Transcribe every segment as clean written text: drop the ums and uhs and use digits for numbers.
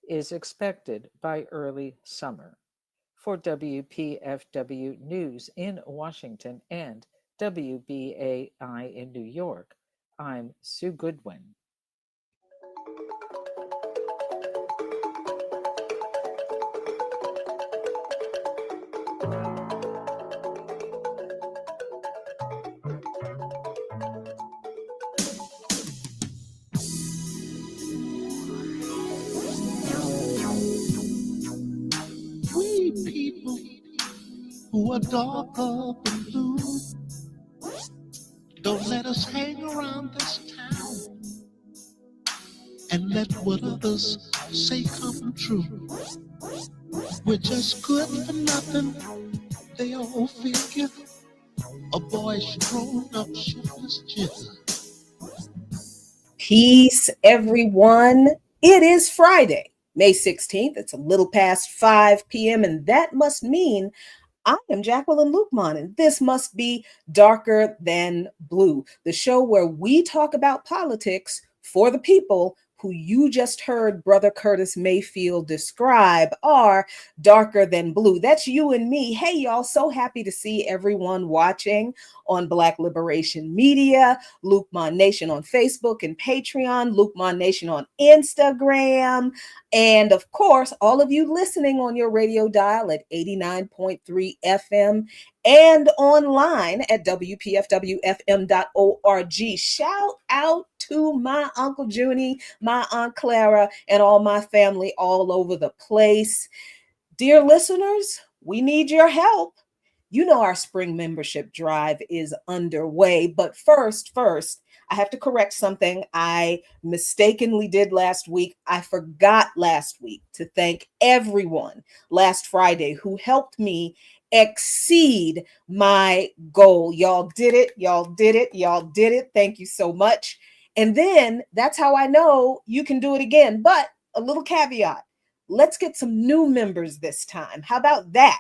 is expected by early summer. For WPFW News in Washington and WBAI in New York, I'm Sue Goodwin. We people who are darker than blue, don't let us hang around this town and let what others say come true. We're just good for nothing, they all figure. A boyish grown-up shiftless jigger. Peace, everyone. It is Friday, May 16th. It's a little past 5 p.m., and that must mean I am Jacqueline Luqman, and this must be Darker Than Blue, the show where we talk about politics for the people who you just heard Brother Curtis Mayfield describe are darker than blue. That's you and me. Hey, y'all, so happy to see everyone watching on Black Liberation Media, Luqman Nation on Facebook and Patreon, Luqman Nation on Instagram, and of course, all of you listening on your radio dial at 89.3 FM and online at WPFWFM.org. Shout out to my Uncle Junie, my Aunt Clara, and all my family all over the place. Dear listeners, we need your help. You know our spring membership drive is underway, but first, I have to correct something I mistakenly did last week. I forgot last week to thank everyone last Friday who helped me exceed my goal. Y'all did it. Y'all did it. Y'all did it. Thank you so much. And then that's how I know you can do it again. But a little caveat, let's get some new members this time. How about that?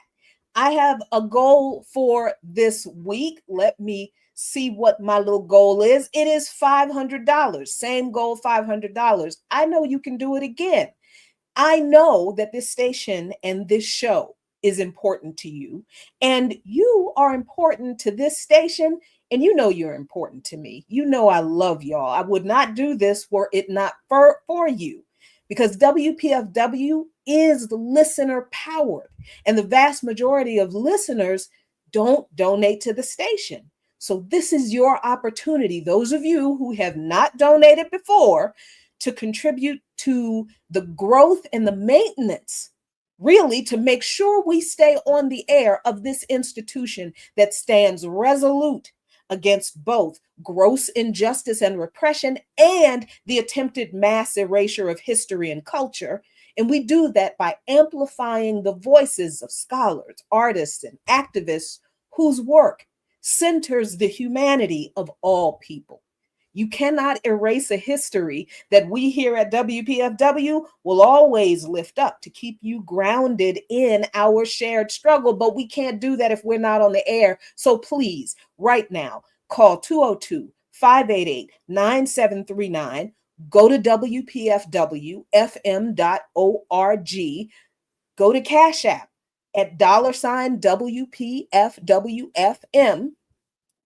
I have a goal for this week. Let me see what my little goal is. It is $500. Same goal, $500. I know you can do it again. I know that this station and this show is important to you, and you are important to this station, and you know you're important to me. You know I love y'all. I would not do this were it not for you, because WPFW is listener powered, and the vast majority of listeners don't donate to the station. So this is your opportunity, those of you who have not donated before, to contribute to the growth and the maintenance, really, to make sure we stay on the air of this institution that stands resolute against both gross injustice and repression and the attempted mass erasure of history and culture. And we do that by amplifying the voices of scholars, artists, and activists whose work centers the humanity of all people. You cannot erase a history that we here at WPFW will always lift up to keep you grounded in our shared struggle. But we can't do that if we're not on the air. So please, right now, call 202-588-9739. Go to WPFWFM.org. Go to Cash App at $WPFWFM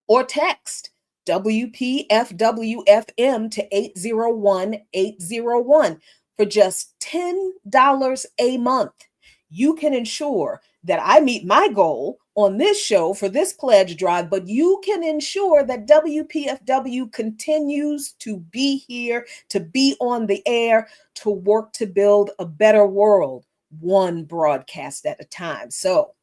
or text WPFWFM to 801-801. For just $10 a month, you can ensure that I meet my goal on this show for this pledge drive, but you can ensure that WPFW continues to be here, to be on the air, to work to build a better world, one broadcast at a time. So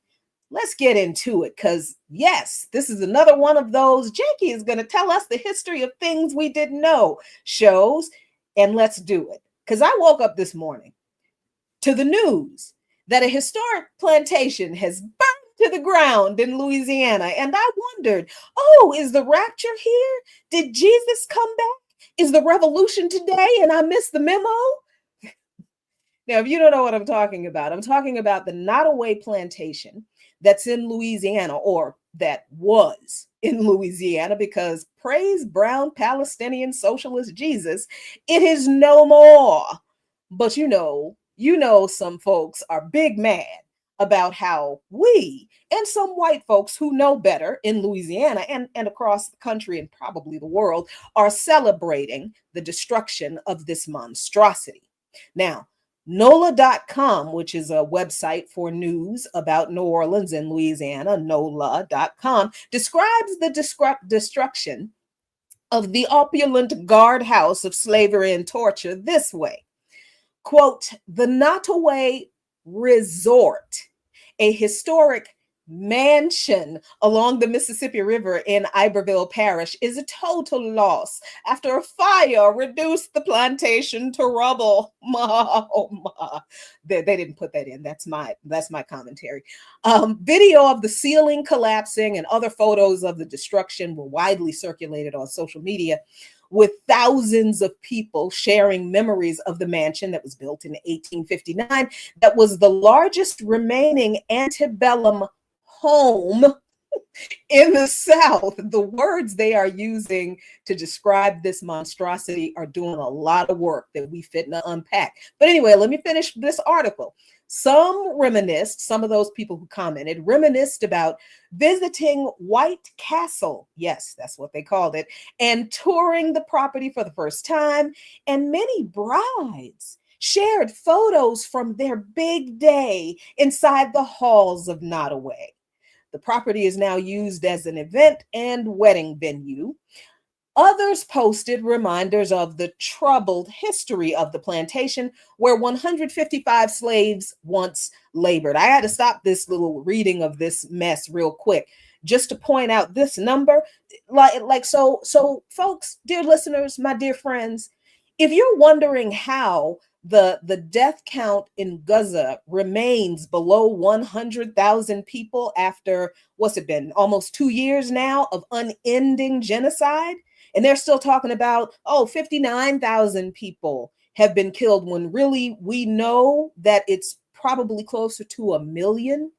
let's get into it, because yes, this is another one of those Jakey is going to tell us the history of things we didn't know shows, and let's do it. Because I woke up this morning to the news that a historic plantation has burned to the ground in Louisiana, and I wondered, oh, is the rapture here? Did Jesus come back? Is the revolution today and I missed the memo? Now, if you don't know what I'm talking about the Nottoway Plantation that's in Louisiana, or that was in Louisiana, because praise brown Palestinian socialist Jesus, it is no more. But you know, you know, some folks are big mad about how we and some white folks who know better in Louisiana and across the country and probably the world are celebrating the destruction of this monstrosity. Now, NOLA.com, which is a website for news about New Orleans and Louisiana, NOLA.com, describes the destruction of the opulent guardhouse of slavery and torture this way. Quote, the Nottoway Resort, a historic mansion along the Mississippi River in Iberville Parish, is a total loss after a fire reduced the plantation to rubble. Oh, ma. They didn't put that in. That's my commentary. Video of the ceiling collapsing and other photos of the destruction were widely circulated on social media, with thousands of people sharing memories of the mansion that was built in 1859, that was the largest remaining antebellum home in the South. The words they are using to describe this monstrosity are doing a lot of work that we fit to unpack. But anyway, let me finish this article. Some of those people who commented, reminisced about visiting White Castle. Yes, that's what they called it. And touring the property for the first time. And many brides shared photos from their big day inside the halls of Nottoway. The property is now used as an event and wedding venue. Others posted reminders of the troubled history of the plantation, where 155 slaves once labored. I had to stop this little reading of this mess real quick just to point out this number. So folks, dear listeners, my dear friends, if you're wondering how the death count in Gaza remains below 100,000 people after, what's it been, almost 2 years now of unending genocide, and they're still talking about, 59,000 people have been killed, when really we know that it's probably closer to 1 million.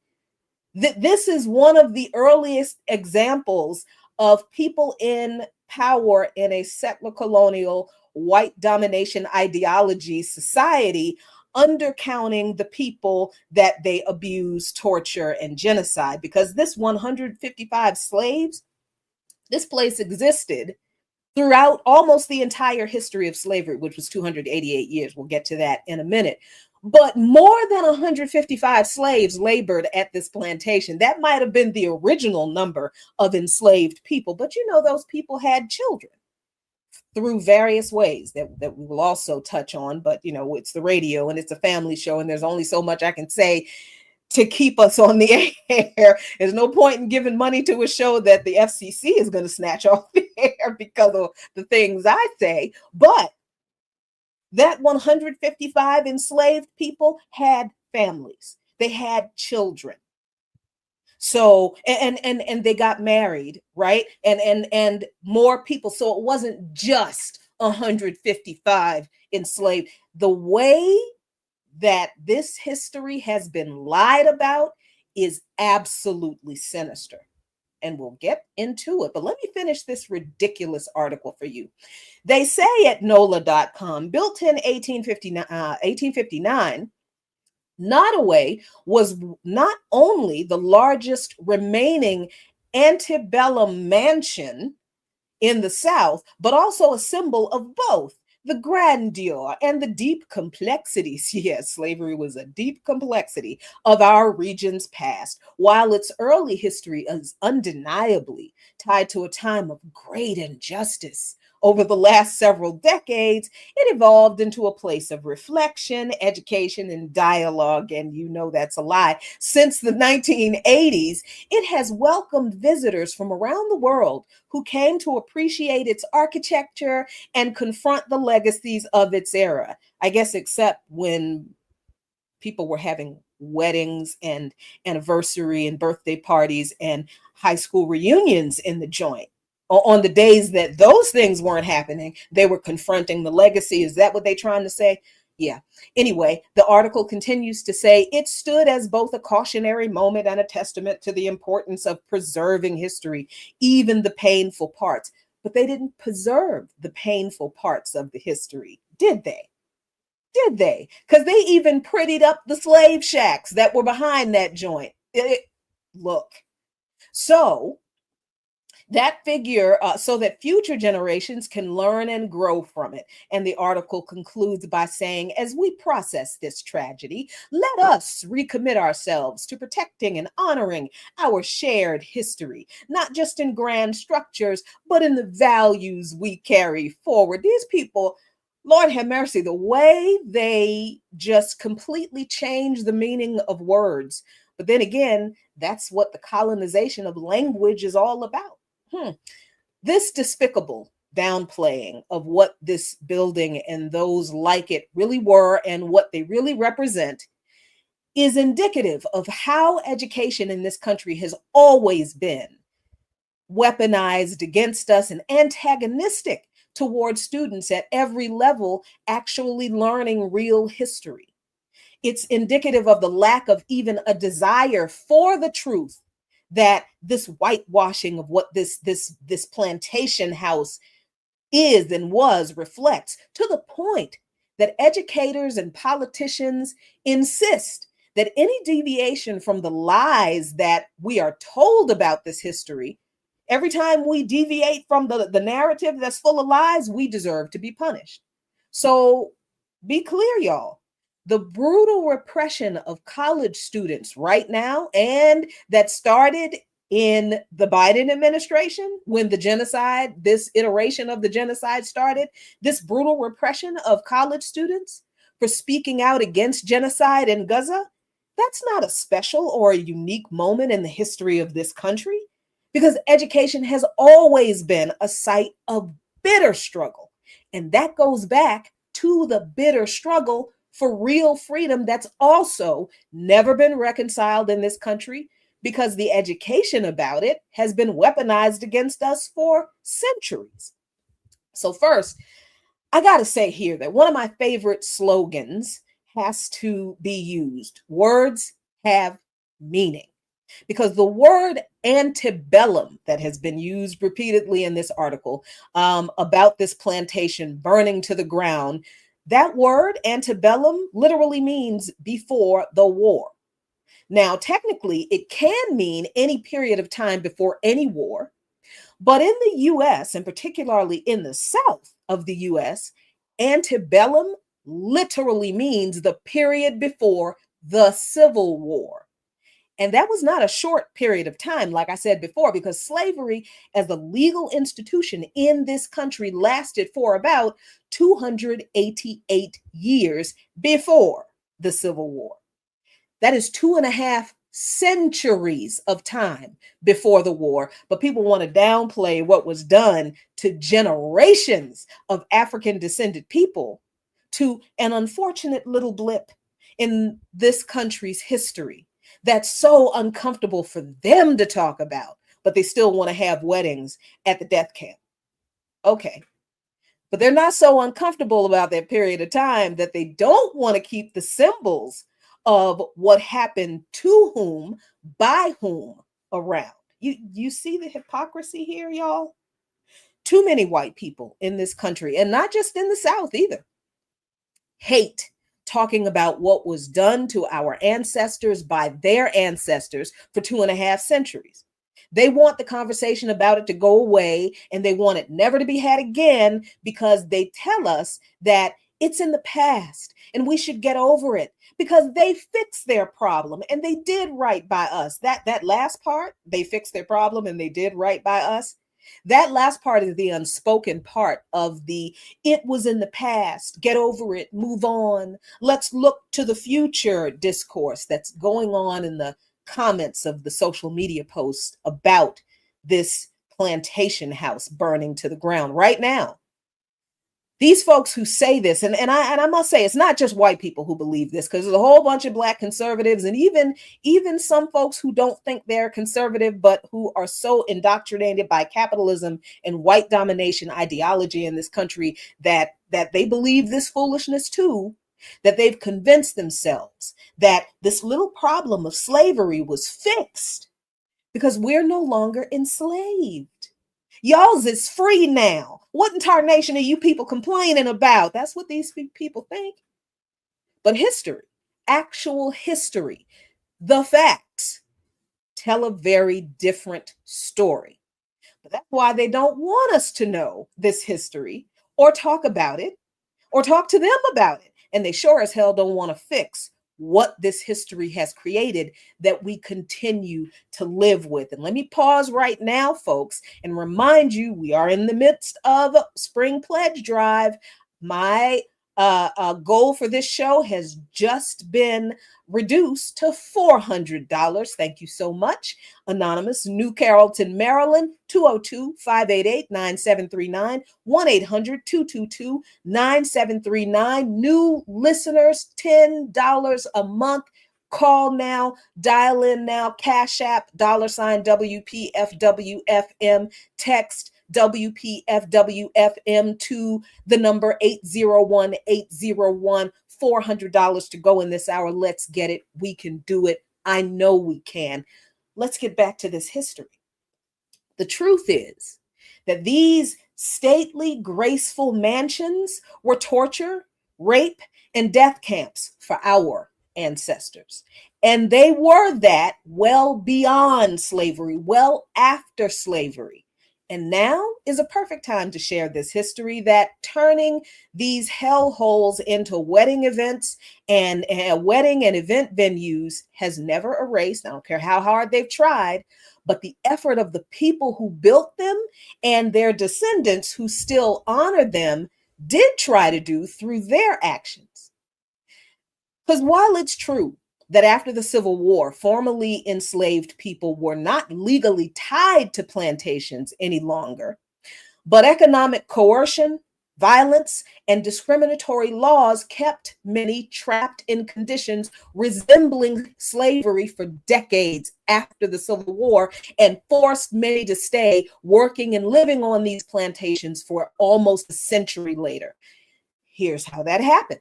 This is one of the earliest examples of people in power in a settler colonial white domination ideology society undercounting the people that they abuse, torture, and genocide. Because this 155 slaves, this place existed throughout almost the entire history of slavery, which was 288 years. We'll get to that in a minute. But more than 155 slaves labored at this plantation. That might have been the original number of enslaved people. But you know, those people had children through various ways that we will also touch on. But, you know, it's the radio and it's a family show, and there's only so much I can say to keep us on the air. There's no point in giving money to a show that the FCC is going to snatch off the air because of the things I say. But that 155 enslaved people had families. They had children. So, and they got married, right? And more people. So it wasn't just 155 enslaved. The way that this history has been lied about is absolutely sinister. And we'll get into it. But let me finish this ridiculous article for you. They say at NOLA.com, built in 1859, Nottoway was not only the largest remaining antebellum mansion in the South, but also a symbol of both the grandeur and the deep complexities. Yes, slavery was a deep complexity of our region's past. While its early history is undeniably tied to a time of great injustice, over the last several decades, it evolved into a place of reflection, education, and dialogue. And you know that's a lie. Since the 1980s, it has welcomed visitors from around the world who came to appreciate its architecture and confront the legacies of its era. I guess except when people were having weddings and anniversary and birthday parties and high school reunions in the joint. On the days that those things weren't happening, they were confronting the legacy. Is that what they're trying to say? Yeah. Anyway, the article continues to say it stood as both a cautionary moment and a testament to the importance of preserving history, even the painful parts. But they didn't preserve the painful parts of the history, did they? Did they? Because they even prettied up the slave shacks that were behind that joint. Look. So that figure, so that future generations can learn and grow from it. And the article concludes by saying, as we process this tragedy, let us recommit ourselves to protecting and honoring our shared history, not just in grand structures, but in the values we carry forward. These people, Lord have mercy, the way they just completely change the meaning of words. But then again, that's what the colonization of language is all about. This despicable downplaying of what this building and those like it really were and what they really represent is indicative of how education in this country has always been weaponized against us and antagonistic towards students at every level actually learning real history. It's indicative of the lack of even a desire for the truth that this whitewashing of what this plantation house is and was reflects, to the point that educators and politicians insist that any deviation from the lies that we are told about this history, every time we deviate from the narrative that's full of lies, we deserve to be punished. So be clear, y'all. The brutal repression of college students right now, and that started in the Biden administration when the genocide, this iteration of the genocide started, this brutal repression of college students for speaking out against genocide in Gaza, that's not a special or a unique moment in the history of this country, because education has always been a site of bitter struggle. And that goes back to the bitter struggle for real freedom that's also never been reconciled in this country, because the education about it has been weaponized against us for centuries. So first, I got to say here that one of my favorite slogans has to be used. Words have meaning. Because the word antebellum that has been used repeatedly in this article about this plantation burning to the ground, that word antebellum literally means before the war. Now, technically, it can mean any period of time before any war. But in the US, and particularly in the South of the US, antebellum literally means the period before the Civil War. And that was not a short period of time, like I said before, because slavery as a legal institution in this country lasted for about 288 years before the Civil War. That is 2.5 centuries of time before the war. But people want to downplay what was done to generations of African descended people to an unfortunate little blip in this country's history that's so uncomfortable for them to talk about, but they still want to have weddings at the death camp. Okay. But they're not so uncomfortable about that period of time that they don't want to keep the symbols of what happened to whom, by whom around. You see the hypocrisy here, y'all? Too many white people in this country, and not just in the South either, hate talking about what was done to our ancestors by their ancestors for 2.5 centuries. They want the conversation about it to go away, and they want it never to be had again, because they tell us that it's in the past and we should get over it because they fixed their problem and they did right by us. That last part, they fixed their problem and they did right by us. That last part is the unspoken part of the "it was in the past, get over it, move on, let's look to the future" discourse that's going on in the comments of the social media posts about this plantation house burning to the ground right now. These folks who say this, and I must say, it's not just white people who believe this, because there's a whole bunch of Black conservatives and even some folks who don't think they're conservative, but who are so indoctrinated by capitalism and white domination ideology in this country that they believe this foolishness too, that they've convinced themselves that this little problem of slavery was fixed because we're no longer enslaved. Y'all's is free now. What in tarnation are you people complaining about? That's what these people think. But history, actual history, the facts tell a very different story. But that's why they don't want us to know this history or talk about it or talk to them about it. And they sure as hell don't want to fix what this history has created that we continue to live with. And let me pause right now, folks, and remind you we are in the midst of Spring Pledge Drive. My goal for this show has just been reduced to $400. Thank you so much. Anonymous, New Carrollton, Maryland, 202-588-9739, 1-800-222-9739. New listeners, $10 a month. Call now, dial in now, Cash App, $sign WPFWFM, text WPFWFM to the number 801-801, $400 to go in this hour. Let's get it. We can do it. I know we can. Let's get back to this history. The truth is that these stately, graceful mansions were torture, rape, and death camps for our ancestors. And they were that well beyond slavery, well after slavery. And now is a perfect time to share this history that turning these hellholes into wedding events and wedding and event venues has never erased. I don't care how hard they've tried, but the effort of the people who built them and their descendants who still honor them did try to do through their actions. Because while it's true that after the Civil War, formerly enslaved people were not legally tied to plantations any longer, but economic coercion, violence, and discriminatory laws kept many trapped in conditions resembling slavery for decades after the Civil War and forced many to stay working and living on these plantations for almost a century later. Here's how that happened.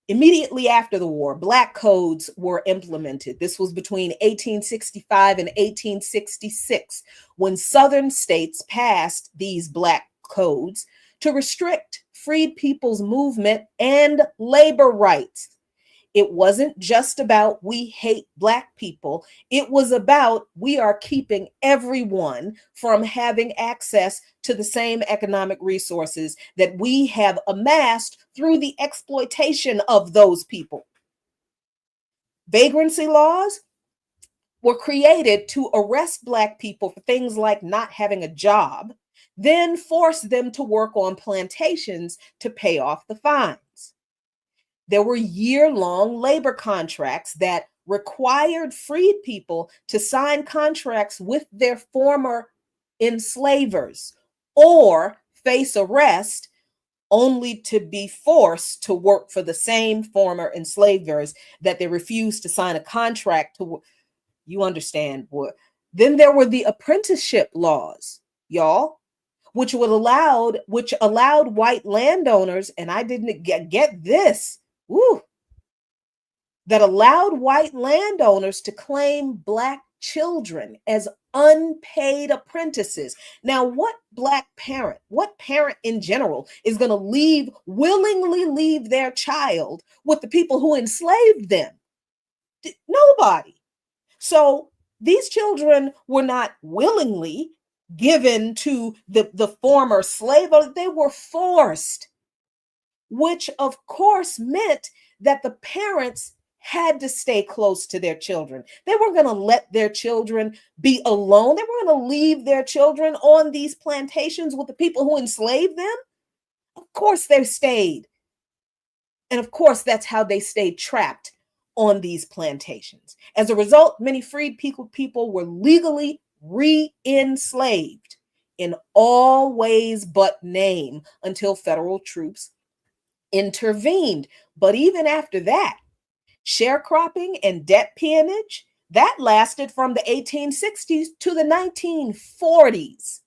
Immediately after the war, Black codes were implemented. This was between 1865 and 1866, when Southern states passed these Black codes to restrict freed people's movement and labor rights. It wasn't just about we hate Black people. It was about we are keeping everyone from having access to the same economic resources that we have amassed through the exploitation of those people. Vagrancy laws were created to arrest Black people for things like not having a job, then force them to work on plantations to pay off the fines. There were year-long labor contracts that required freed people to sign contracts with their former enslavers or face arrest only to be forced to work for the same former enslavers that they refused to sign a contract to. You understand what? Then there were the apprenticeship laws, y'all, which allowed white landowners, and I didn't get this. That allowed white landowners to claim Black children as unpaid apprentices. Now, what parent in general is going to willingly leave their child with the people who enslaved them? Nobody. So these children were not willingly given to the former slave, they were forced, which of course meant that the parents had to stay close to their children. They weren't going to let their children be alone. They were going to leave their children on these plantations with the people who enslaved them. Of course they stayed. And of course, that's how they stayed trapped on these plantations. As a result, many freed people were legally re-enslaved in all ways but name until federal troops intervened. But even after that, sharecropping and debt peonage, that lasted from the 1860s to the 1940s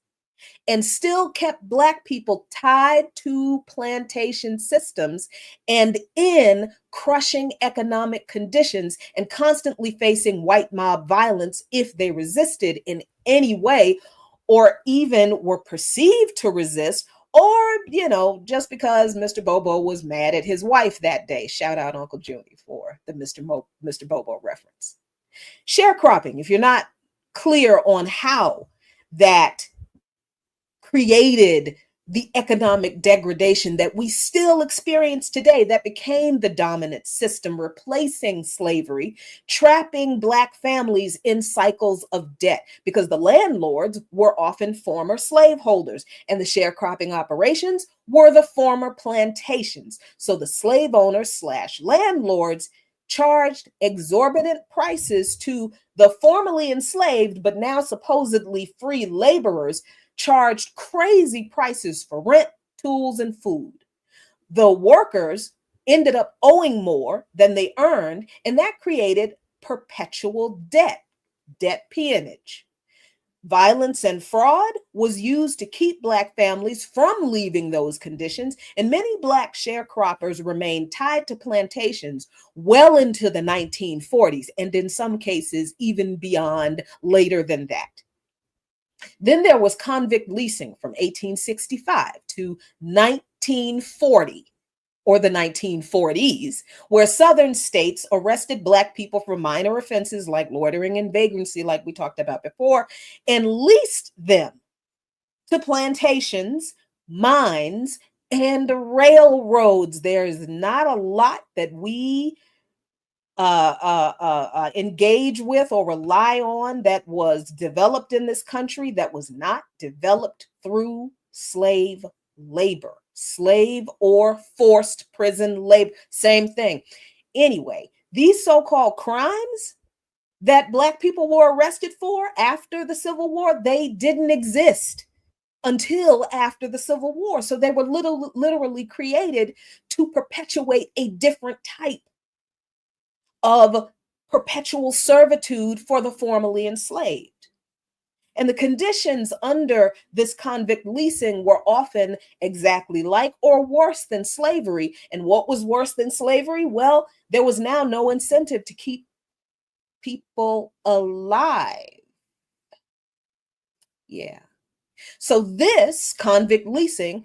and still kept Black people tied to plantation systems and in crushing economic conditions and constantly facing white mob violence if they resisted in any way or even were perceived to resist or, just because Mr. Bobo was mad at his wife that day. Shout out Uncle Junie for the Mr. Bobo reference. Sharecropping, if you're not clear on how that created the economic degradation that we still experience today, that became the dominant system, replacing slavery, trapping Black families in cycles of debt, because the landlords were often former slaveholders and the sharecropping operations were the former plantations. So the slave owners slash landlords charged exorbitant prices to the formerly enslaved but now supposedly free laborers, charged crazy prices for rent, tools, and food. The workers ended up owing more than they earned, and that created perpetual debt peonage. Violence and fraud was used to keep Black families from leaving those conditions, and many Black sharecroppers remained tied to plantations well into the 1940s, and in some cases, even beyond later than that. Then there was convict leasing from 1865 to 1940, or the 1940s, where Southern states arrested Black people for minor offenses like loitering and vagrancy, like we talked about before, and leased them to plantations, mines, and railroads. There is not a lot that we engage with or rely on that was developed in this country that was not developed through slave labor, slave or forced prison labor, same thing. Anyway, these so-called crimes that Black people were arrested for after the Civil War, they didn't exist until after the Civil War. So they were literally created to perpetuate a different type of perpetual servitude for the formerly enslaved. And the conditions under this convict leasing were often exactly like or worse than slavery. And what was worse than slavery? Well, there was now no incentive to keep people alive. Yeah. So this convict leasing,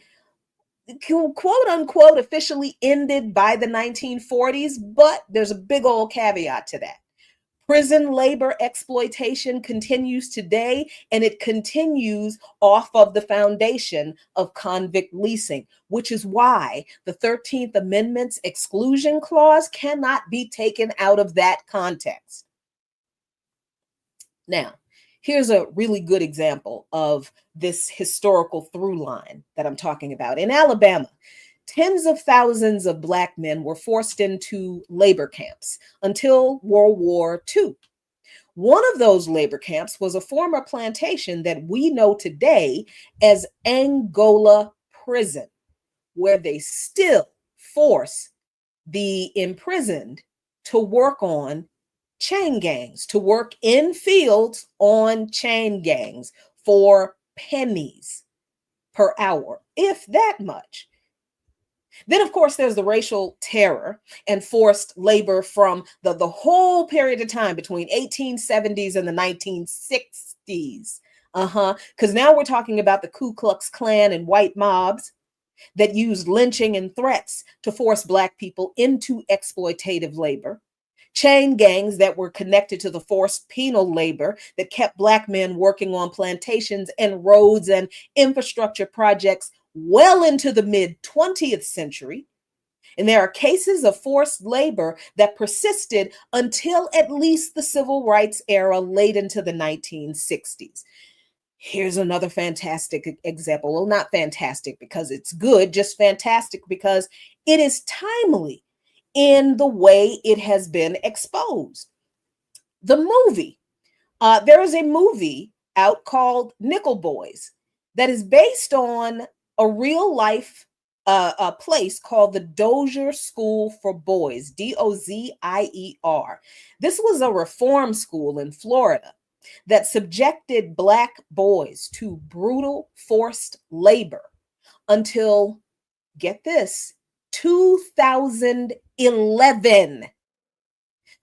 quote unquote, officially ended by the 1940s, but there's a big old caveat to that. Prison labor exploitation continues today, and it continues off of the foundation of convict leasing, which is why the 13th Amendment's exclusion clause cannot be taken out of that context. Now, here's a really good example of this historical through line that I'm talking about. In Alabama, tens of thousands of Black men were forced into labor camps until World War II. One of those labor camps was a former plantation that we know today as Angola Prison, where they still force the imprisoned to work on chain gangs, to work in fields on chain gangs for pennies per hour, if that much. Then, of course, there's the racial terror and forced labor from the whole period of time between 1870s and the 1960s. Because now we're talking about the Ku Klux Klan and white mobs that used lynching and threats to force Black people into exploitative labor. Chain gangs that were connected to the forced penal labor that kept Black men working on plantations and roads and infrastructure projects well into the mid-20th century. And there are cases of forced labor that persisted until at least the civil rights era late into the 1960s. Here's another fantastic example. Well, not fantastic because it's good, just fantastic because it is timely in the way it has been exposed. The movie, there is a movie out called Nickel Boys that is based on a real life a place called the Dozier School for Boys, Dozier. This was a reform school in Florida that subjected Black boys to brutal forced labor until, get this, 2011.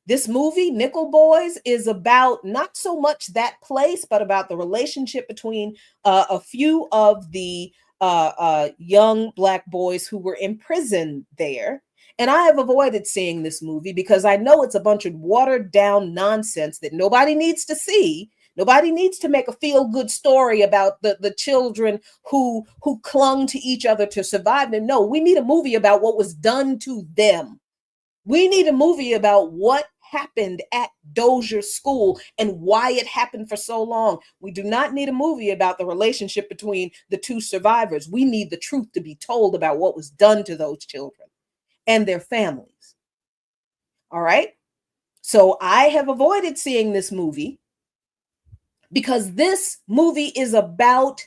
This movie, Nickel Boys, is about not so much that place, but about the relationship between a few of the young Black boys who were imprisoned there. And I have avoided seeing this movie because I know it's a bunch of watered down nonsense that nobody needs to see. Nobody needs to make a feel good story about the children who clung to each other to survive. And no, we need a movie about what was done to them. We need a movie about what happened at Dozier School and why it happened for so long. We do not need a movie about the relationship between the two survivors. We need the truth to be told about what was done to those children and their families. All right. So I have avoided seeing this movie because this movie is about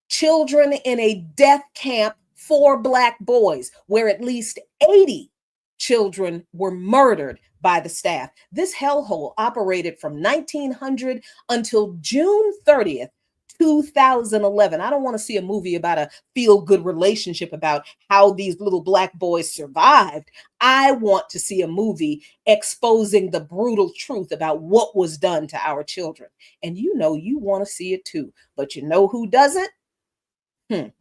children in a death camp for Black boys, where at least 80 children were murdered by the staff. This hellhole operated from 1900 until June 30th, 2011. I don't want to see a movie about a feel-good relationship about how these little Black boys survived. I want to see a movie exposing the brutal truth about what was done to our children. And you know you want to see it too. But you know who doesn't? And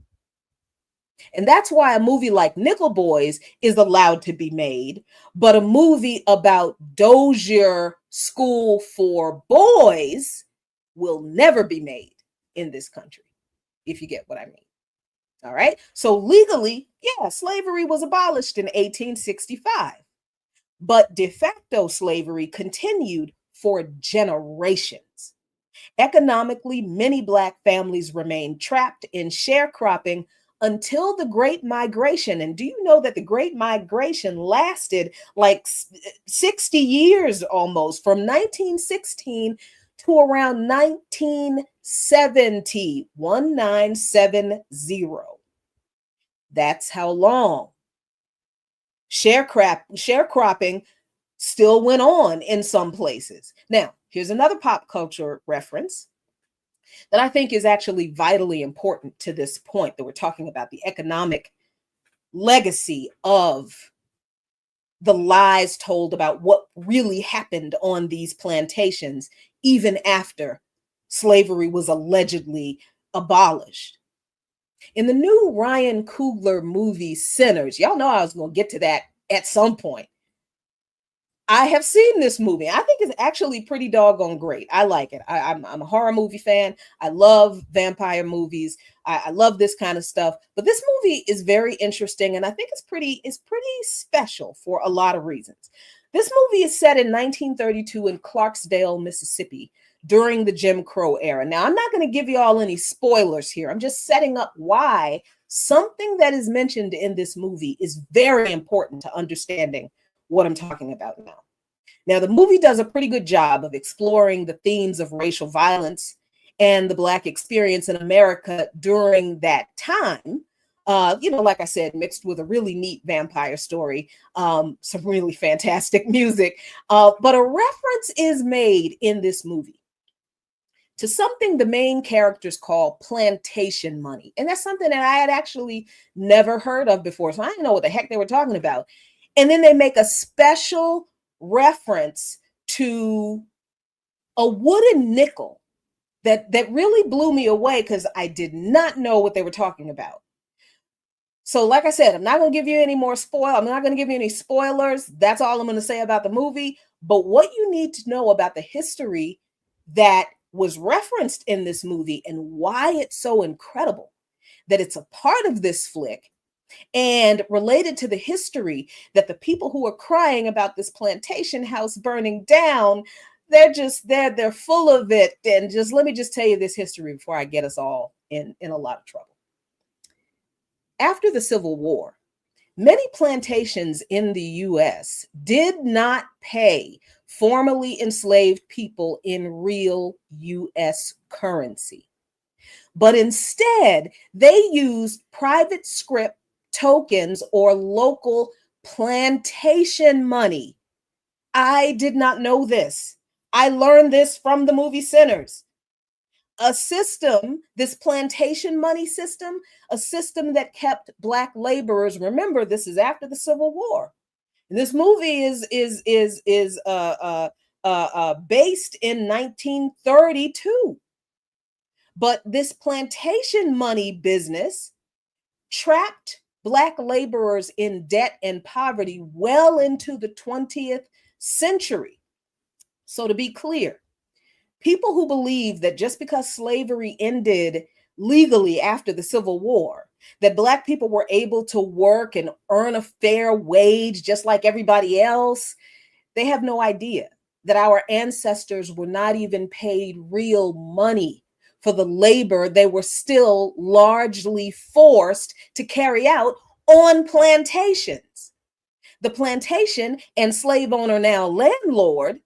that's why a movie like Nickel Boys is allowed to be made, but a movie about Dozier School for Boys will never be made in this country, if you get what I mean. All right. So legally, yeah, slavery was abolished in 1865, but de facto slavery continued for generations. Economically, many Black families remained trapped in sharecropping until the Great Migration. And do you know that the Great Migration lasted like 60 years almost, from 1916 to around 1970, 1970. That's how long. Sharecropping still went on in some places. Now, here's another pop culture reference that I think is actually vitally important to this point that we're talking about, the economic legacy of the lies told about what really happened on these plantations, even after slavery was allegedly abolished. In the new Ryan Coogler movie, Sinners, y'all know I was going to get to that at some point. I have seen this movie. I think it's actually pretty doggone great. I like it. I'm a horror movie fan. I love vampire movies. I love this kind of stuff. But this movie is very interesting, and I think it's pretty special for a lot of reasons. This movie is set in 1932 in Clarksdale, Mississippi, during the Jim Crow era. Now, I'm not going to give you all any spoilers here. I'm just setting up why something that is mentioned in this movie is very important to understanding what I'm talking about now. Now, the movie does a pretty good job of exploring the themes of racial violence and the Black experience in America during that time. Like I said, mixed with a really neat vampire story, some really fantastic music. But a reference is made in this movie to something the main characters call plantation money. And that's something that I had actually never heard of before. So I didn't know what the heck they were talking about. And then they make a special reference to a wooden nickel that really blew me away because I did not know what they were talking about. So like I said, I'm not going to give you any more I'm not going to give you any spoilers. That's all I'm going to say about the movie. But what you need to know about the history that was referenced in this movie and why it's so incredible that it's a part of this flick and related to the history that the people who are crying about this plantation house burning down, they're full of it. And just let me just tell you this history before I get us all in a lot of trouble. After the Civil War, many plantations in the US did not pay formerly enslaved people in real US currency, but instead they used private scrip tokens or local plantation money. I did not know this. I learned this from the movie Sinners. A system, this plantation money system, a system that kept Black laborers. Remember, this is after the Civil War. And this movie is based in 1932. But this plantation money business trapped Black laborers in debt and poverty well into the 20th century. So, to be clear, people who believe that just because slavery ended legally after the Civil War, that Black people were able to work and earn a fair wage just like everybody else, they have no idea that our ancestors were not even paid real money for the labor they were still largely forced to carry out on plantations. The plantation and slave owner, now landlord,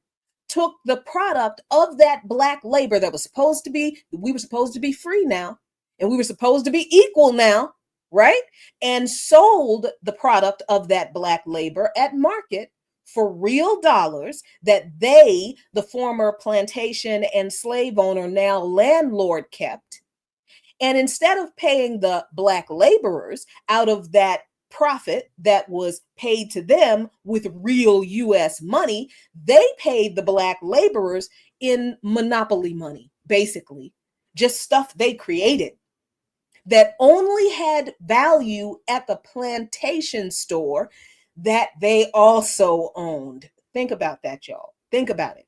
took the product of that Black labor that was supposed to be, we were supposed to be free now, and we were supposed to be equal now, right? And sold the product of that Black labor at market for real dollars that they, the former plantation and slave owner, now landlord, kept. And instead of paying the Black laborers out of that profit that was paid to them with real US money, they paid the Black laborers in monopoly money, basically, just stuff they created that only had value at the plantation store that they also owned. Think about that, y'all. Think about it.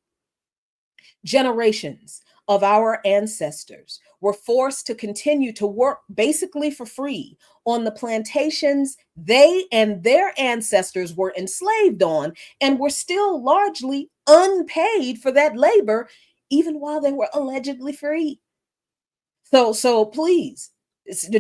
Generations of our ancestors were forced to continue to work basically for free on the plantations they and their ancestors were enslaved on, and were still largely unpaid for that labor, even while they were allegedly free. So please,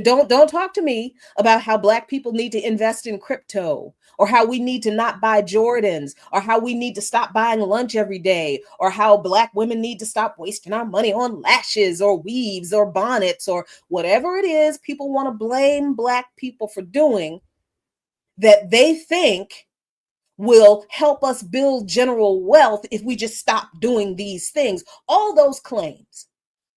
don't talk to me about how Black people need to invest in crypto, or how we need to not buy Jordans, or how we need to stop buying lunch every day, or how Black women need to stop wasting our money on lashes or weaves or bonnets or whatever it is people want to blame Black people for doing that they think will help us build general wealth if we just stop doing these things. All those claims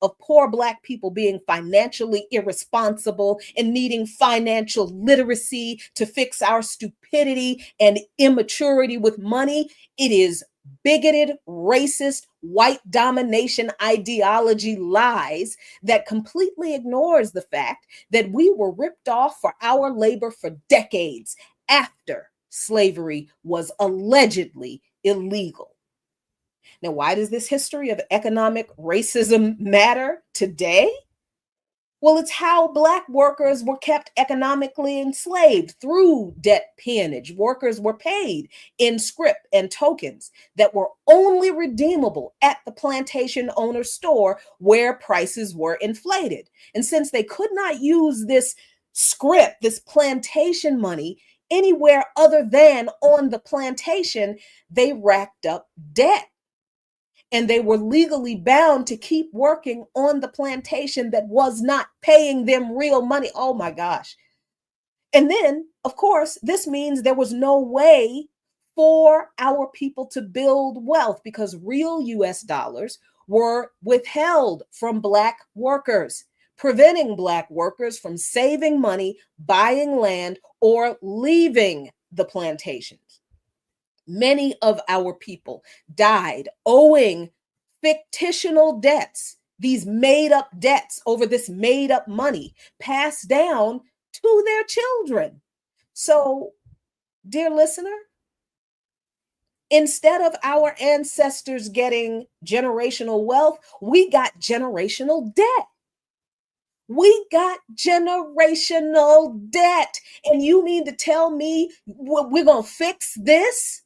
of poor Black people being financially irresponsible and needing financial literacy to fix our stupidity and immaturity with money, it is bigoted, racist, white domination ideology lies that completely ignores the fact that we were ripped off for our labor for decades after slavery was allegedly illegal. Now, why does this history of economic racism matter today? Well, it's how Black workers were kept economically enslaved through debt peonage. Workers were paid in scrip and tokens that were only redeemable at the plantation owner's store where prices were inflated. And since they could not use this scrip, this plantation money, anywhere other than on the plantation, they racked up debt. And they were legally bound to keep working on the plantation that was not paying them real money. Oh my gosh. And then, of course, this means there was no way for our people to build wealth because real US dollars were withheld from Black workers, preventing Black workers from saving money, buying land, or leaving the plantations. Many of our people died owing fictional debts, these made up debts over this made up money passed down to their children. So, dear listener, instead of our ancestors getting generational wealth, we got generational debt. We got generational debt. And you mean to tell me we're going to fix this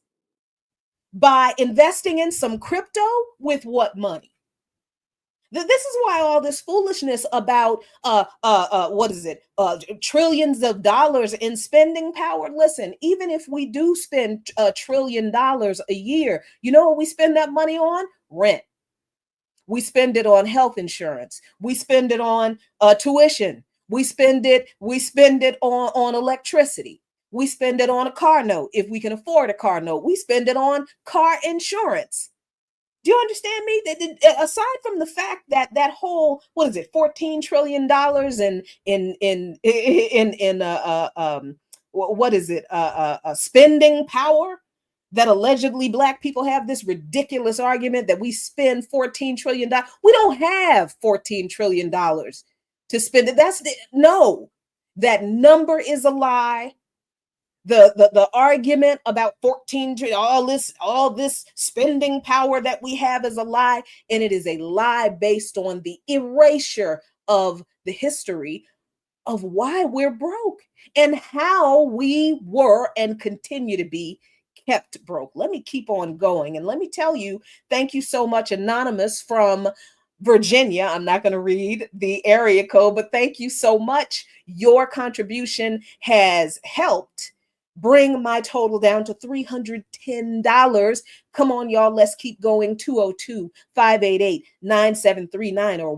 by investing in some crypto with what money? This is why all this foolishness about what is it, trillions of dollars in spending power. Listen, even if we do spend $1 trillion a year, you know what we spend that money on? Rent. We spend it on health insurance. We spend it on tuition. We spend it on electricity. We spend it on a car note if we can afford a car note. We spend it on car insurance. Do you understand me? Aside from the fact that that whole, what is it, $14 trillion what is it, spending power that allegedly Black people have, this ridiculous argument that we spend $14 trillion. We don't have $14 trillion to spend. No. That number is a lie. The argument about 14 trillion, all this spending power that we have is a lie, and it is a lie based on the erasure of the history of why we're broke and how we were and continue to be kept broke. Let me keep on going, and let me tell you, thank you so much, Anonymous from Virginia. I'm not going to read the area code, but thank you so much. Your contribution has helped bring my total down to $310. Come on, y'all. Let's keep going. 202-588-9739 or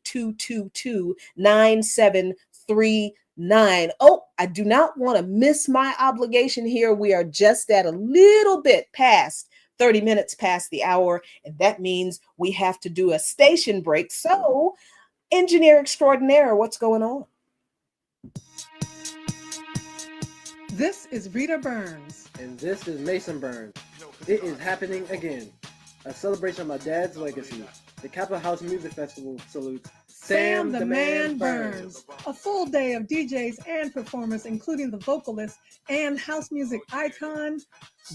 1-800-222-9739. Oh, I do not want to miss my obligation here. We are just at a little bit past 30 minutes past the hour, and that means we have to do a station break. So, engineer extraordinaire, what's going on? This is Rita Burns. And this is Mason Burns. It is happening again. A celebration of my dad's legacy. The Capitol House Music Festival salutes Sam the Man Burns. A full day of DJs and performers, including the vocalist and house music icon,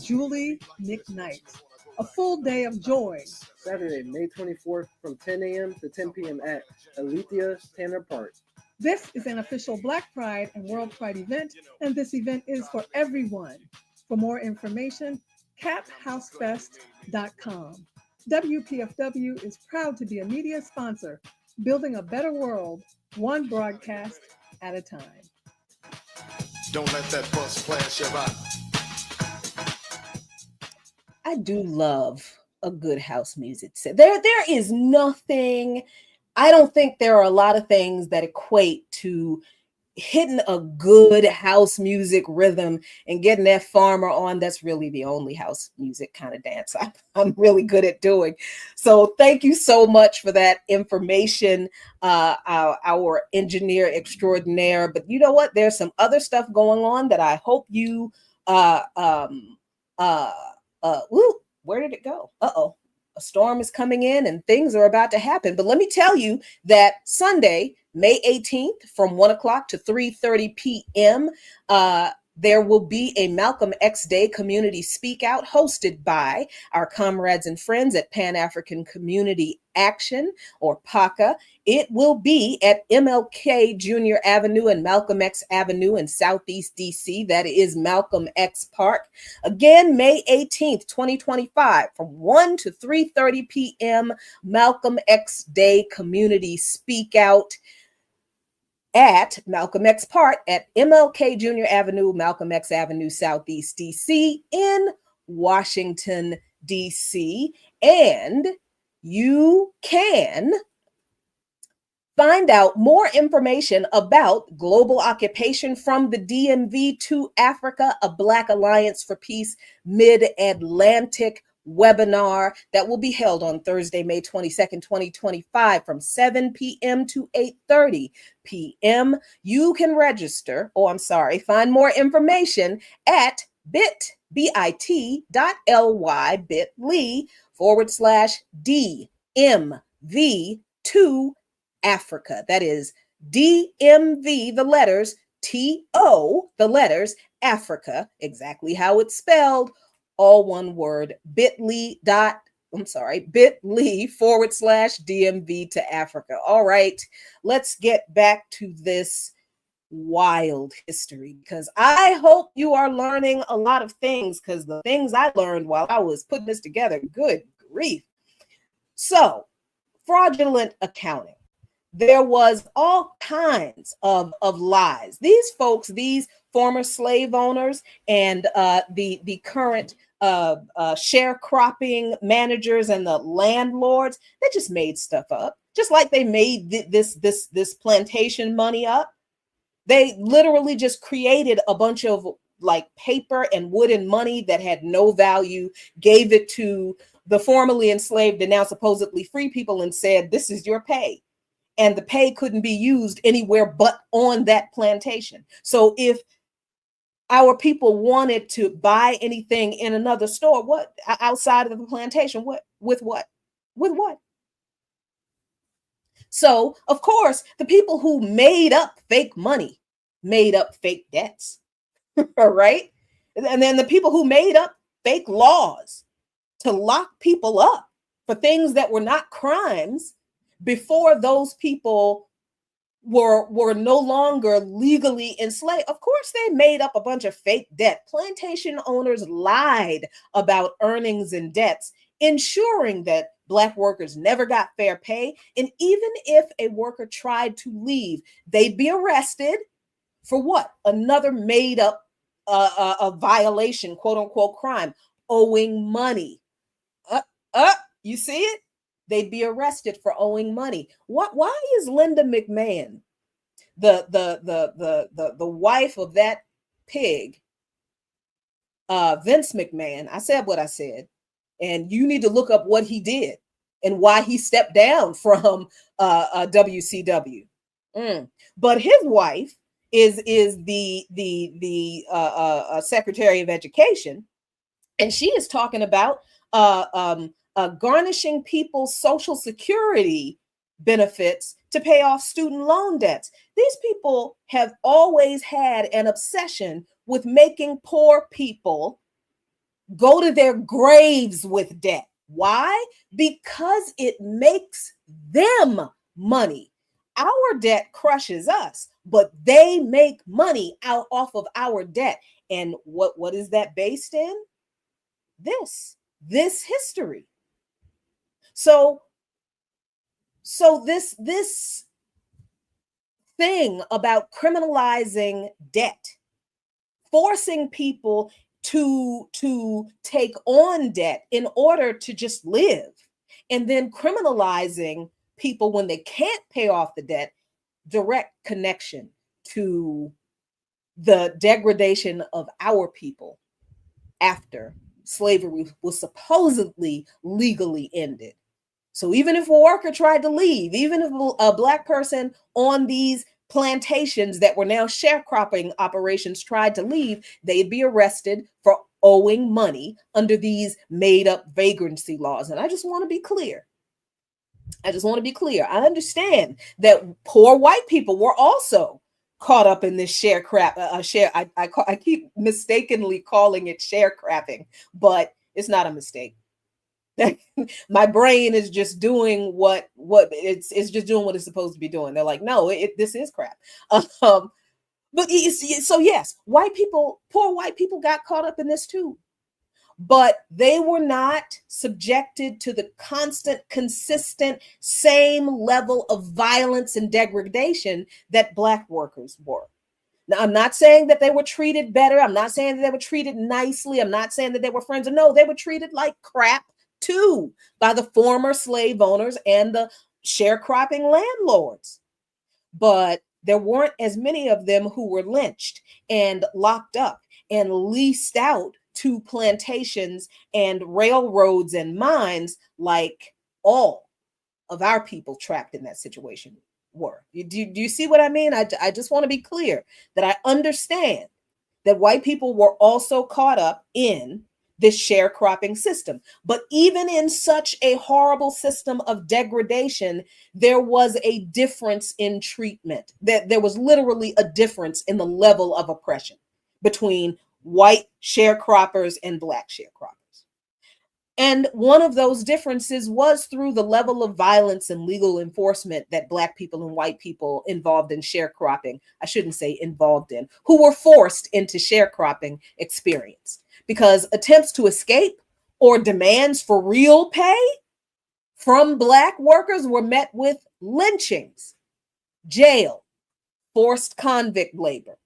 Julie McKnight. A full day of joy. Saturday, May 24th from 10 a.m. to 10 p.m. at Alethea Tanner Park. This is an official Black Pride and World Pride event, and this event is for everyone. For more information, caphousefest.com. WPFW is proud to be a media sponsor, building a better world, one broadcast at a time. Don't let that bus flash your eye. I do love a good house music set. There is nothing, I don't think there are a lot of things that equate to hitting a good house music rhythm and getting that farmer on. That's really the only house music kind of dance I'm really good at doing. So thank you so much for that information, our engineer extraordinaire. But you know what? There's some other stuff going on that I hope you where did it go? Uh-oh. A storm is coming in and things are about to happen. But let me tell you that Sunday, May 18th, from 1 o'clock to 3:30 p.m., there will be a Malcolm X Day community speak out hosted by our comrades and friends at Pan-African Community Action, or PACA. It will be at MLK Jr. Avenue and Malcolm X Avenue in Southeast DC. That is Malcolm X Park. Again, May 18th, 2025, from 1 to 3:30 p.m., Malcolm X Day community speak out at Malcolm X Park at MLK Jr. Avenue, Malcolm X Avenue, Southeast DC in Washington, DC. And you can find out more information about global occupation from the DMV to Africa, a Black Alliance for Peace Mid-Atlantic webinar that will be held on Thursday, May 22nd, 2025 from 7 p.m. to 8:30 p.m. You can register, find more information at bit.ly/DMV2 Africa. That is DMV, the letters TO, the letters Africa, exactly how it's spelled, all one word, bit.ly/DMV to Africa. All right, let's get back to this wild history, because I hope you are learning a lot of things, because the things I learned while I was putting this together, good grief. So, fraudulent accounting. There was all kinds of lies. These folks, these former slave owners and the current sharecropping managers and the landlords, they just made stuff up, just like they made this plantation money up. They literally just created a bunch of like paper and wooden money that had no value, gave it to the formerly enslaved and now supposedly free people and said, this is your pay. And the pay couldn't be used anywhere but on that plantation. So if our people wanted to buy anything in another store, what outside of the plantation, with what? So, of course, the people who made up fake money made up fake debts, all right? And then the people who made up fake laws to lock people up for things that were not crimes before those people were no longer legally enslaved. Of course, they made up a bunch of fake debt. Plantation owners lied about earnings and debts, ensuring that Black workers never got fair pay. And even if a worker tried to leave, they'd be arrested for what? Another made up a violation, quote unquote crime, owing money. Uh, you see it? They'd be arrested for owing money. What? Why is Linda McMahon, the wife of that pig, Vince McMahon? I said what I said, and you need to look up what he did and why he stepped down from WCW. But his wife is the Secretary of Education, and she is talking about garnishing people's Social Security benefits to pay off student loan debts. These people have always had an obsession with making poor people go to their graves with debt. Why? Because it makes them money. Our debt crushes us, but they make money out off of our debt. And what is that based in? This history. So this thing about criminalizing debt, forcing people to take on debt in order to just live, and then criminalizing people when they can't pay off the debt, direct connection to the degradation of our people after slavery was supposedly legally ended. So even if a worker tried to leave, even if a Black person on these plantations that were now sharecropping operations tried to leave, they'd be arrested for owing money under these made up vagrancy laws. And I just want to be clear. I understand that poor white people were also caught up in this I keep mistakenly calling it sharecrapping, but it's not a mistake. My brain is just doing what it's just doing what it's supposed to be doing. They're like, no, this is crap. But so yes, poor white people got caught up in this too, but they were not subjected to the constant, consistent, same level of violence and degradation that Black workers were. Now, I'm not saying that they were treated better. I'm not saying that they were treated nicely. I'm not saying that they were friends. No, they were treated like crap too by the former slave owners and the sharecropping landlords. But there weren't as many of them who were lynched and locked up and leased out to plantations and railroads and mines like all of our people trapped in that situation were. Do you see what I mean? I just want to be clear that I understand that white people were also caught up in this sharecropping system. But even in such a horrible system of degradation, there was a difference in treatment. That there was literally a difference in the level of oppression between white sharecroppers and Black sharecroppers. And one of those differences was through the level of violence and legal enforcement that Black people and white people involved in sharecropping, I shouldn't say involved in, who were forced into sharecropping experienced. Because attempts to escape or demands for real pay from Black workers were met with lynchings, jail, forced convict labor.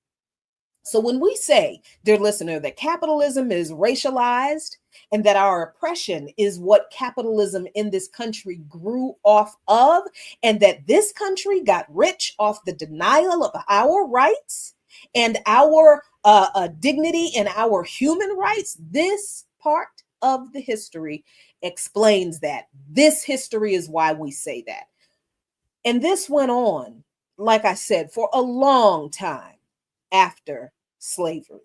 So when we say, dear listener, that capitalism is racialized and that our oppression is what capitalism in this country grew off of, and that this country got rich off the denial of our rights and our dignity and our human rights, this part of the history explains that. This history is why we say that. And this went on, like I said, for a long time after slavery.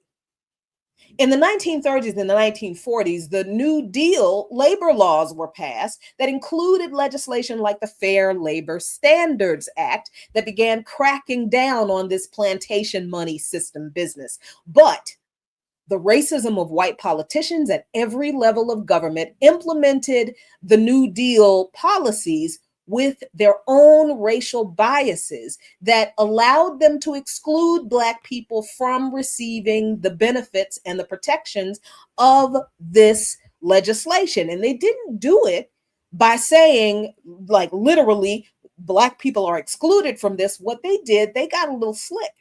In the 1930s and the 1940s, the New Deal labor laws were passed that included legislation like the Fair Labor Standards Act that began cracking down on this plantation money system business. But the racism of white politicians at every level of government implemented the New Deal policies with their own racial biases that allowed them to exclude Black people from receiving the benefits and the protections of this legislation. And they didn't do it by saying, like, literally, Black people are excluded from this. What they did, they got a little slick.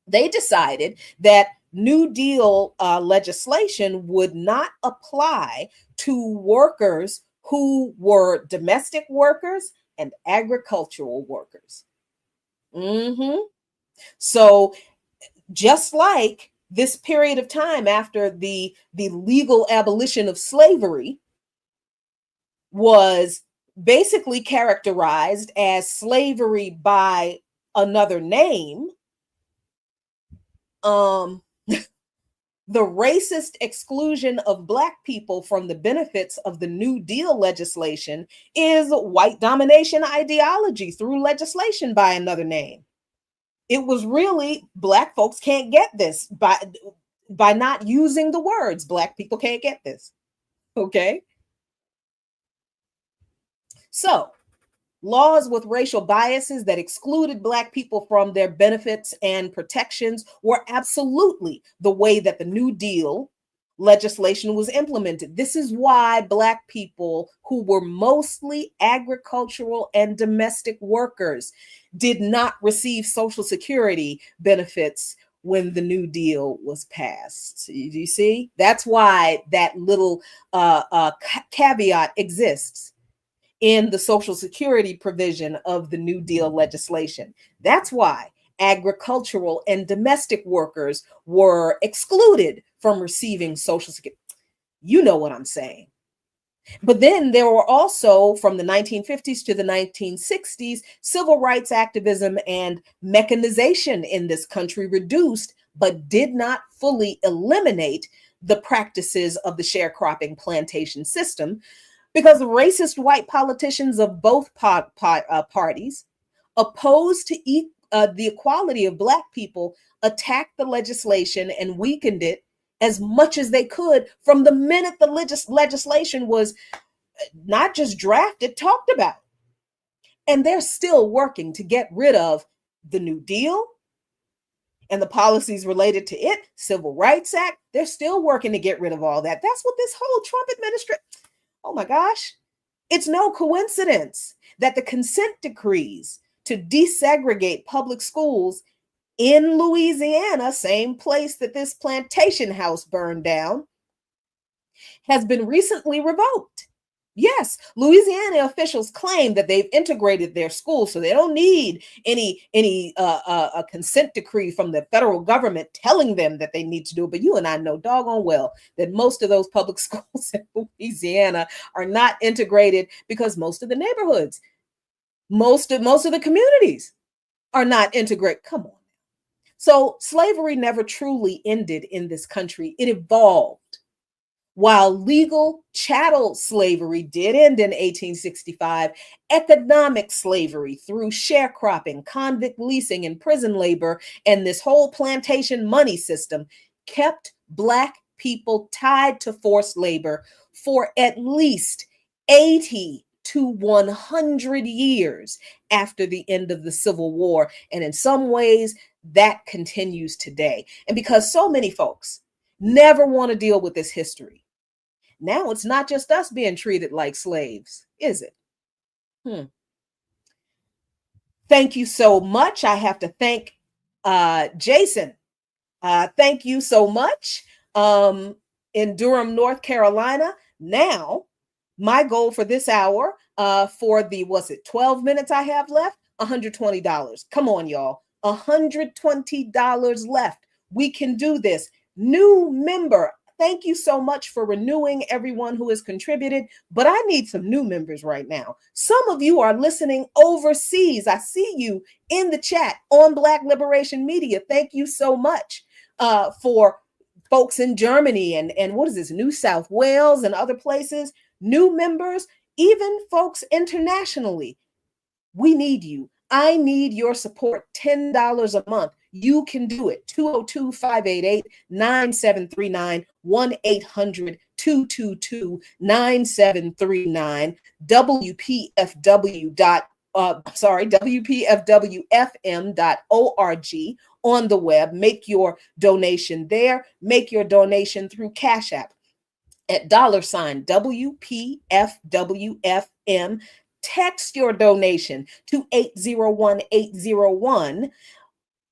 They decided that New Deal legislation would not apply to workers who were domestic workers and agricultural workers. So just like this period of time after the legal abolition of slavery was basically characterized as slavery by another name, the racist exclusion of Black people from the benefits of the New Deal legislation is white domination ideology through legislation by another name. It was really Black folks can't get this by not using the words. Black people can't get this. Okay. So laws with racial biases that excluded Black people from their benefits and protections were absolutely the way that the New Deal legislation was implemented. This is why Black people who were mostly agricultural and domestic workers did not receive Social Security benefits when the New Deal was passed. Do you see? That's why that little caveat exists in the Social Security provision of the New Deal legislation. That's why agricultural and domestic workers were excluded from receiving Social Security. You know what I'm saying. But then there were also, from the 1950s to the 1960s, civil rights activism and mechanization in this country reduced, but did not fully eliminate the practices of the sharecropping plantation system, because racist white politicians of both parties, opposed to the equality of Black people, attacked the legislation and weakened it as much as they could from the minute the legislation was not just drafted, talked about. And they're still working to get rid of the New Deal and the policies related to it, Civil Rights Act. They're still working to get rid of all that. That's what this whole Trump administration, oh my gosh, it's no coincidence that the consent decrees to desegregate public schools in Louisiana, same place that this plantation house burned down, has been recently revoked. Yes, Louisiana officials claim that they've integrated their schools, so they don't need any a consent decree from the federal government telling them that they need to do it. But you and I know doggone well that most of those public schools in Louisiana are not integrated because most of the neighborhoods, most of the communities are not integrated. Come on. So slavery never truly ended in this country. It evolved. While legal chattel slavery did end in 1865, economic slavery through sharecropping, convict leasing, and prison labor, and this whole plantation money system kept Black people tied to forced labor for at least 80 to 100 years after the end of the Civil War. And in some ways, that continues today. And because so many folks never want to deal with this history, now it's not just us being treated like slaves, is it? Thank you so much. I have to thank Jason. Thank you so much. In Durham, North Carolina. Now, my goal for this hour, for the, 12 minutes I have left? $120. Come on, y'all. $120 left. We can do this. New member. Thank you so much for renewing everyone who has contributed, but I need some new members right now. Some of you are listening overseas. I see you in the chat on Black Liberation Media. Thank you so much for folks in Germany and what is this, New South Wales and other places, new members, even folks internationally. We need you. I need your support. $10 a month. You can do it. 202-588-9739, 1-800-222-9739, WPFWFM.org on the web. Make your donation there. Make your donation through Cash App at $WPFWFM. Text your donation to 801-801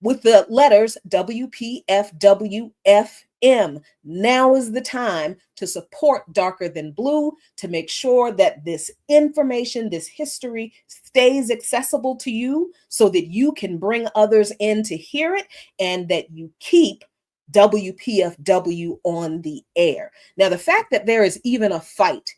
with the letters WPFWFM. Now is the time to support Darker Than Blue, to make sure that this information, this history stays accessible to you so that you can bring others in to hear it, and that you keep WPFW on the air. Now, the fact that there is even a fight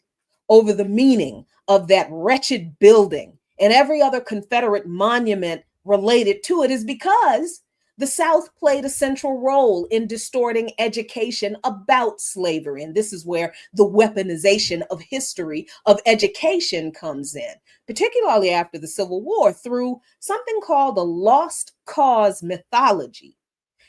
over the meaning of that wretched building and every other Confederate monument related to it is because the South played a central role in distorting education about slavery. And this is where the weaponization of history, of education comes in, particularly after the Civil War, through something called the lost cause mythology.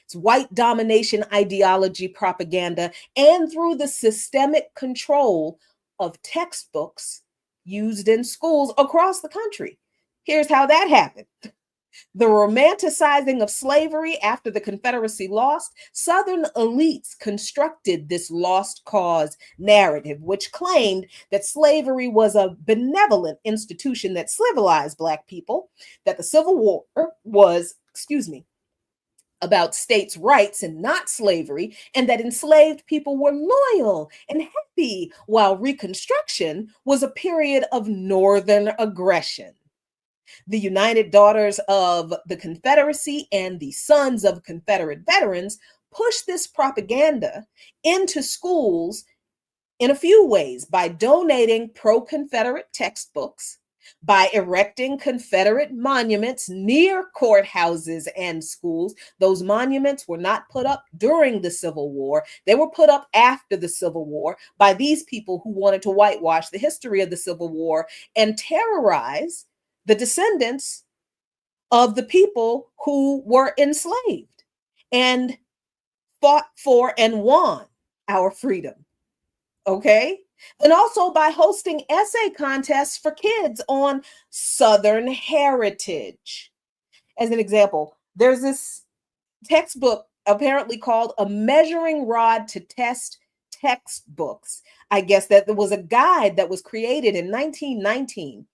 It's white domination ideology propaganda, and through the systemic control of textbooks used in schools across the country. Here's how that happened. The romanticizing of slavery after the Confederacy lost, Southern elites constructed this lost cause narrative, which claimed that slavery was a benevolent institution that civilized Black people, that the Civil War was, about states' rights and not slavery, and that enslaved people were loyal and happy, while Reconstruction was a period of Northern aggression. The United Daughters of the Confederacy and the Sons of Confederate Veterans pushed this propaganda into schools in a few ways: by donating pro-Confederate textbooks, by erecting Confederate monuments near courthouses and schools. Those monuments were not put up during the Civil War. They were put up after the Civil War by these people who wanted to whitewash the history of the Civil War and terrorize the descendants of the people who were enslaved and fought for and won our freedom. Okay? And also by hosting essay contests for kids on Southern heritage. As an example, there's this textbook apparently called A Measuring Rod to Test Textbooks. I guess that there was a guide that was created in 1919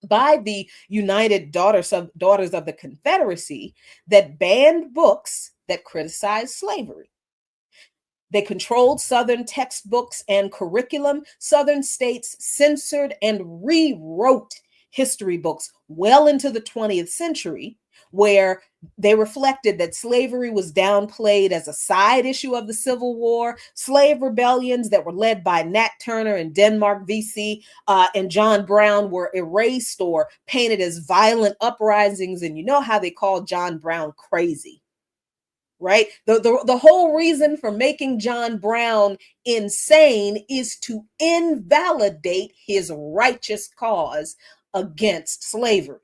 by the United Daughters of the Confederacy that banned books that criticized slavery. They controlled Southern textbooks and curriculum. Southern states censored and rewrote history books well into the 20th century, where they reflected that slavery was downplayed as a side issue of the Civil War. Slave rebellions that were led by Nat Turner and Denmark VC and John Brown were erased or painted as violent uprisings. And you know how they called John Brown crazy, right? The whole reason for making John Brown insane is to invalidate his righteous cause against slavery.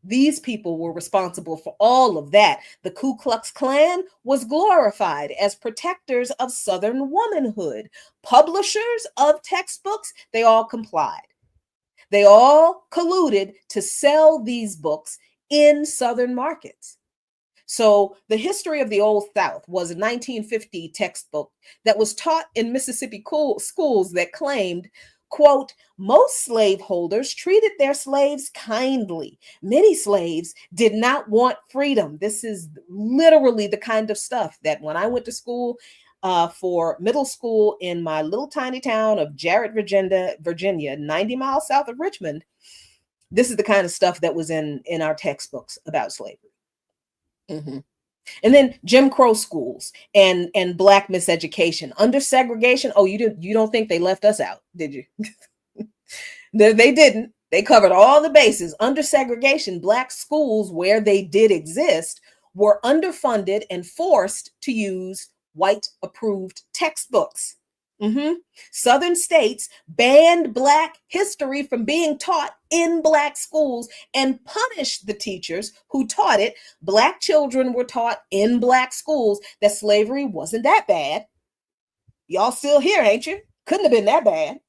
These people were responsible for all of that. The Ku Klux Klan was glorified as protectors of Southern womanhood. Publishers of textbooks, they all complied. They all colluded to sell these books in Southern markets. So the History of the Old South was a 1950 textbook that was taught in Mississippi schools that claimed, quote, most slaveholders treated their slaves kindly. Many slaves did not want freedom. This is literally the kind of stuff that when I went to school for middle school in my little tiny town of Jarrett, Virginia, 90 miles south of Richmond, this is the kind of stuff that was in our textbooks about slavery. And then Jim Crow schools and Black miseducation under segregation. Oh, you don't think they left us out, did you? They didn't. They covered all the bases. Under segregation, Black schools where they did exist were underfunded and forced to use white approved textbooks. Southern states banned Black history from being taught in Black schools and punished the teachers who taught it. Black children were taught in Black schools that slavery wasn't that bad. Y'all still here, ain't you? Couldn't have been that bad.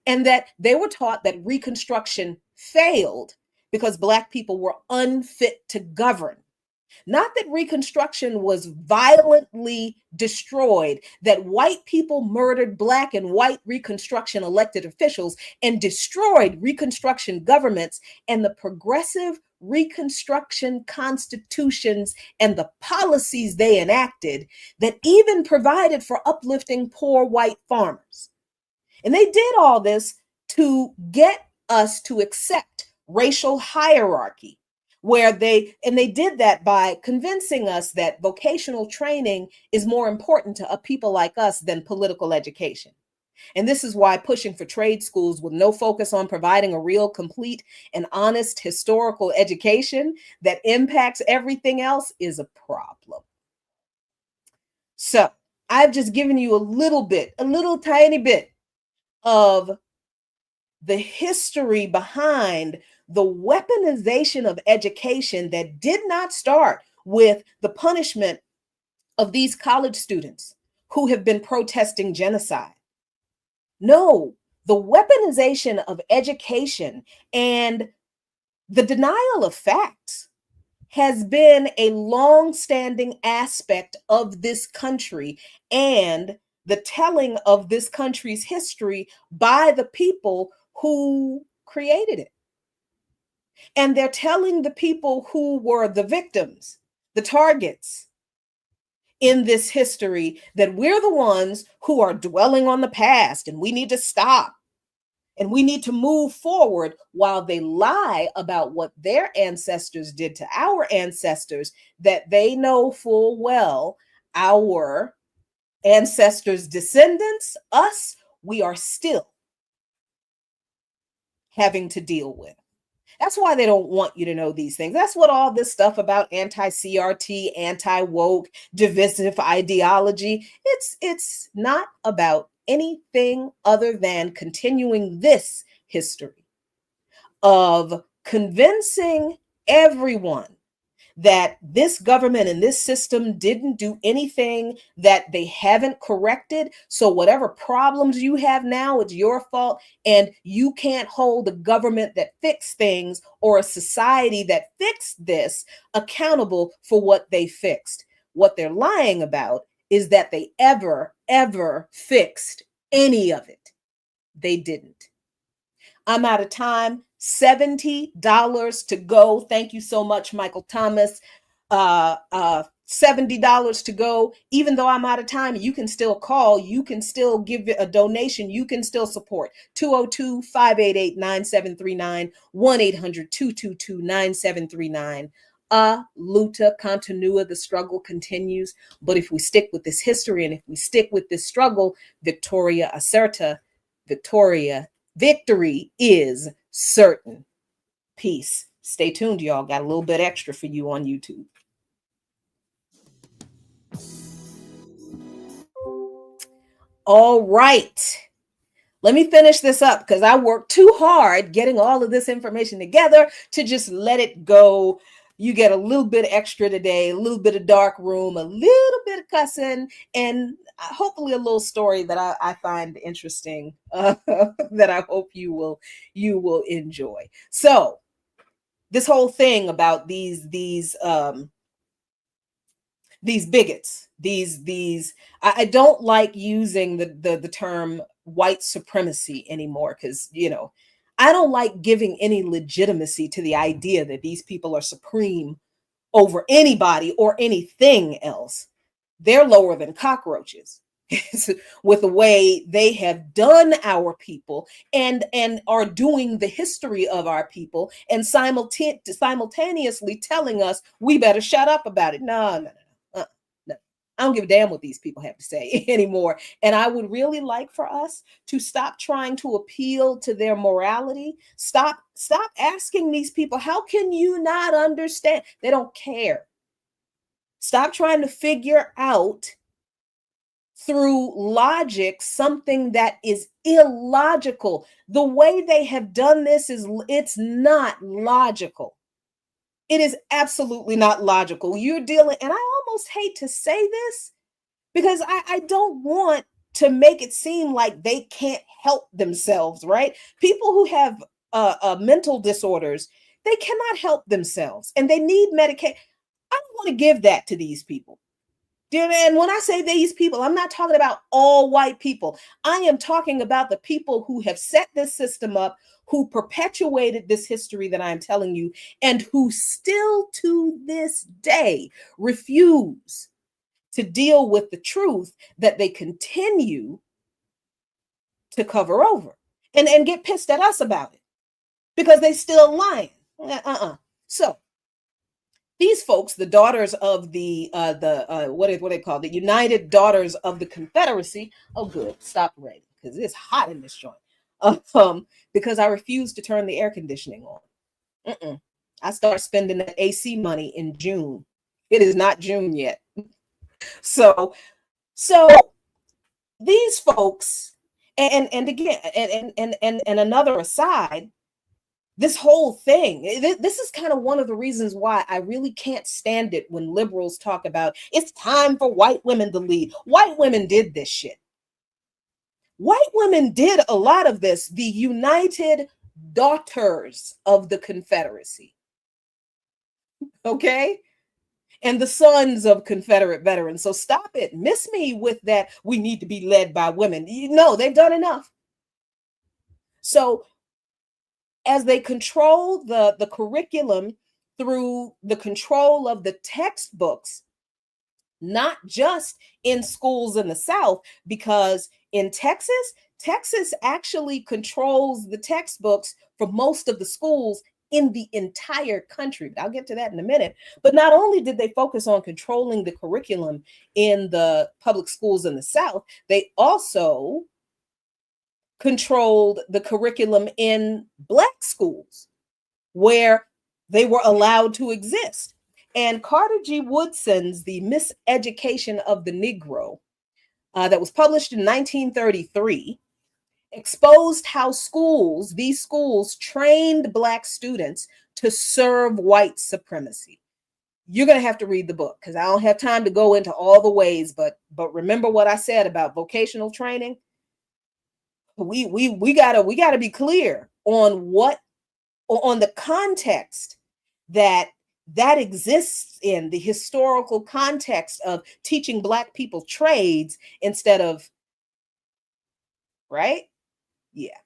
And that they were taught that Reconstruction failed because Black people were unfit to govern. Not that Reconstruction was violently destroyed, that white people murdered Black and white Reconstruction elected officials and destroyed Reconstruction governments and the progressive Reconstruction constitutions and the policies they enacted that even provided for uplifting poor white farmers. And they did all this to get us to accept racial hierarchy, where they did that by convincing us that vocational training is more important to people like us than political education. And this is why pushing for trade schools with no focus on providing a real, complete, and honest historical education that impacts everything else is a problem. So I've just given you a little tiny bit of the history behind the weaponization of education that did not start with the punishment of these college students who have been protesting genocide. No, the weaponization of education and the denial of facts has been a long-standing aspect of this country and the telling of this country's history by the people who created it. And they're telling the people who were the victims, the targets in this history, that we're the ones who are dwelling on the past and we need to stop and we need to move forward, while they lie about what their ancestors did to our ancestors, that they know full well our ancestors' descendants, us, we are still having to deal with. That's why they don't want you to know these things. That's what all this stuff about anti-CRT, anti-woke, divisive ideology, it's not about anything other than continuing this history of convincing everyone that this government and this system didn't do anything that they haven't corrected. So whatever problems you have now, it's your fault. And you can't hold a government that fixed things or a society that fixed this accountable for what they fixed. What they're lying about is that they ever fixed any of it. They didn't. I'm out of time. $70 to go. Thank you so much, Michael Thomas. $70 to go. Even though I'm out of time, you can still call. You can still give a donation. You can still support. 202-588-9739, 1-800-222-9739. Luta continua, the struggle continues. But if we stick with this history and if we stick with this struggle, Victoria Acerta, victory is certain. Peace. Stay tuned, y'all. Got a little bit extra for you on YouTube. All right. Let me finish this up because I worked too hard getting all of this information together to just let it go. You get a little bit extra today, a little bit of dark room, a little bit of cussing, and hopefully a little story that I find interesting that I hope you will enjoy. So this whole thing about these bigots, I don't like using the term white supremacy anymore because, I don't like giving any legitimacy to the idea that these people are supreme over anybody or anything else. They're lower than cockroaches with the way they have done our people and are doing the history of our people and simultaneously telling us we better shut up about it. No. I don't give a damn what these people have to say anymore. And I would really like for us to stop trying to appeal to their morality. Stop asking these people, how can you not understand? They don't care. Stop trying to figure out through logic something that is illogical. The way they have done this is it's not logical. It is absolutely not logical. You're dealing, and I almost hate to say this because I don't want to make it seem like they can't help themselves, right? People who have mental disorders, they cannot help themselves and they need medication. I don't want to give that to these people. And when I say these people, I'm not talking about all white people. I am talking about the people who have set this system up, who perpetuated this history that I'm telling you, and who still to this day refuse to deal with the truth that they continue to cover over and get pissed at us about it because they still lying. So these folks, the daughters of the what they call the United Daughters of the Confederacy. Oh, good. Stop raining because it's hot in this joint. Because I refuse to turn the air conditioning on. I start spending that AC money in June. It is not June yet. So these folks, and again, and another aside, this whole thing, this is kind of one of the reasons why I really can't stand it when liberals talk about it's time for white women to lead. White women did this shit. White women did a lot of this. The United Daughters of the Confederacy. Okay? And the sons of Confederate veterans. So stop it. Miss me with that. We need to be led by women. No, they've done enough. So as they control the curriculum through the control of the textbooks, not just in schools in the South, because in Texas actually controls the textbooks for most of the schools in the entire country. I'll get to that in a minute. But not only did they focus on controlling the curriculum in the public schools in the South, they also controlled the curriculum in Black schools where they were allowed to exist. And Carter G. Woodson's The Miseducation of the Negro, that was published in 1933, exposed how these schools trained Black students to serve white supremacy. You're going to have to read the book because I don't have time to go into all the ways, but remember what I said about vocational training. We gotta be clear on the context that exists in the historical context of teaching Black people trades instead of, right? Yeah.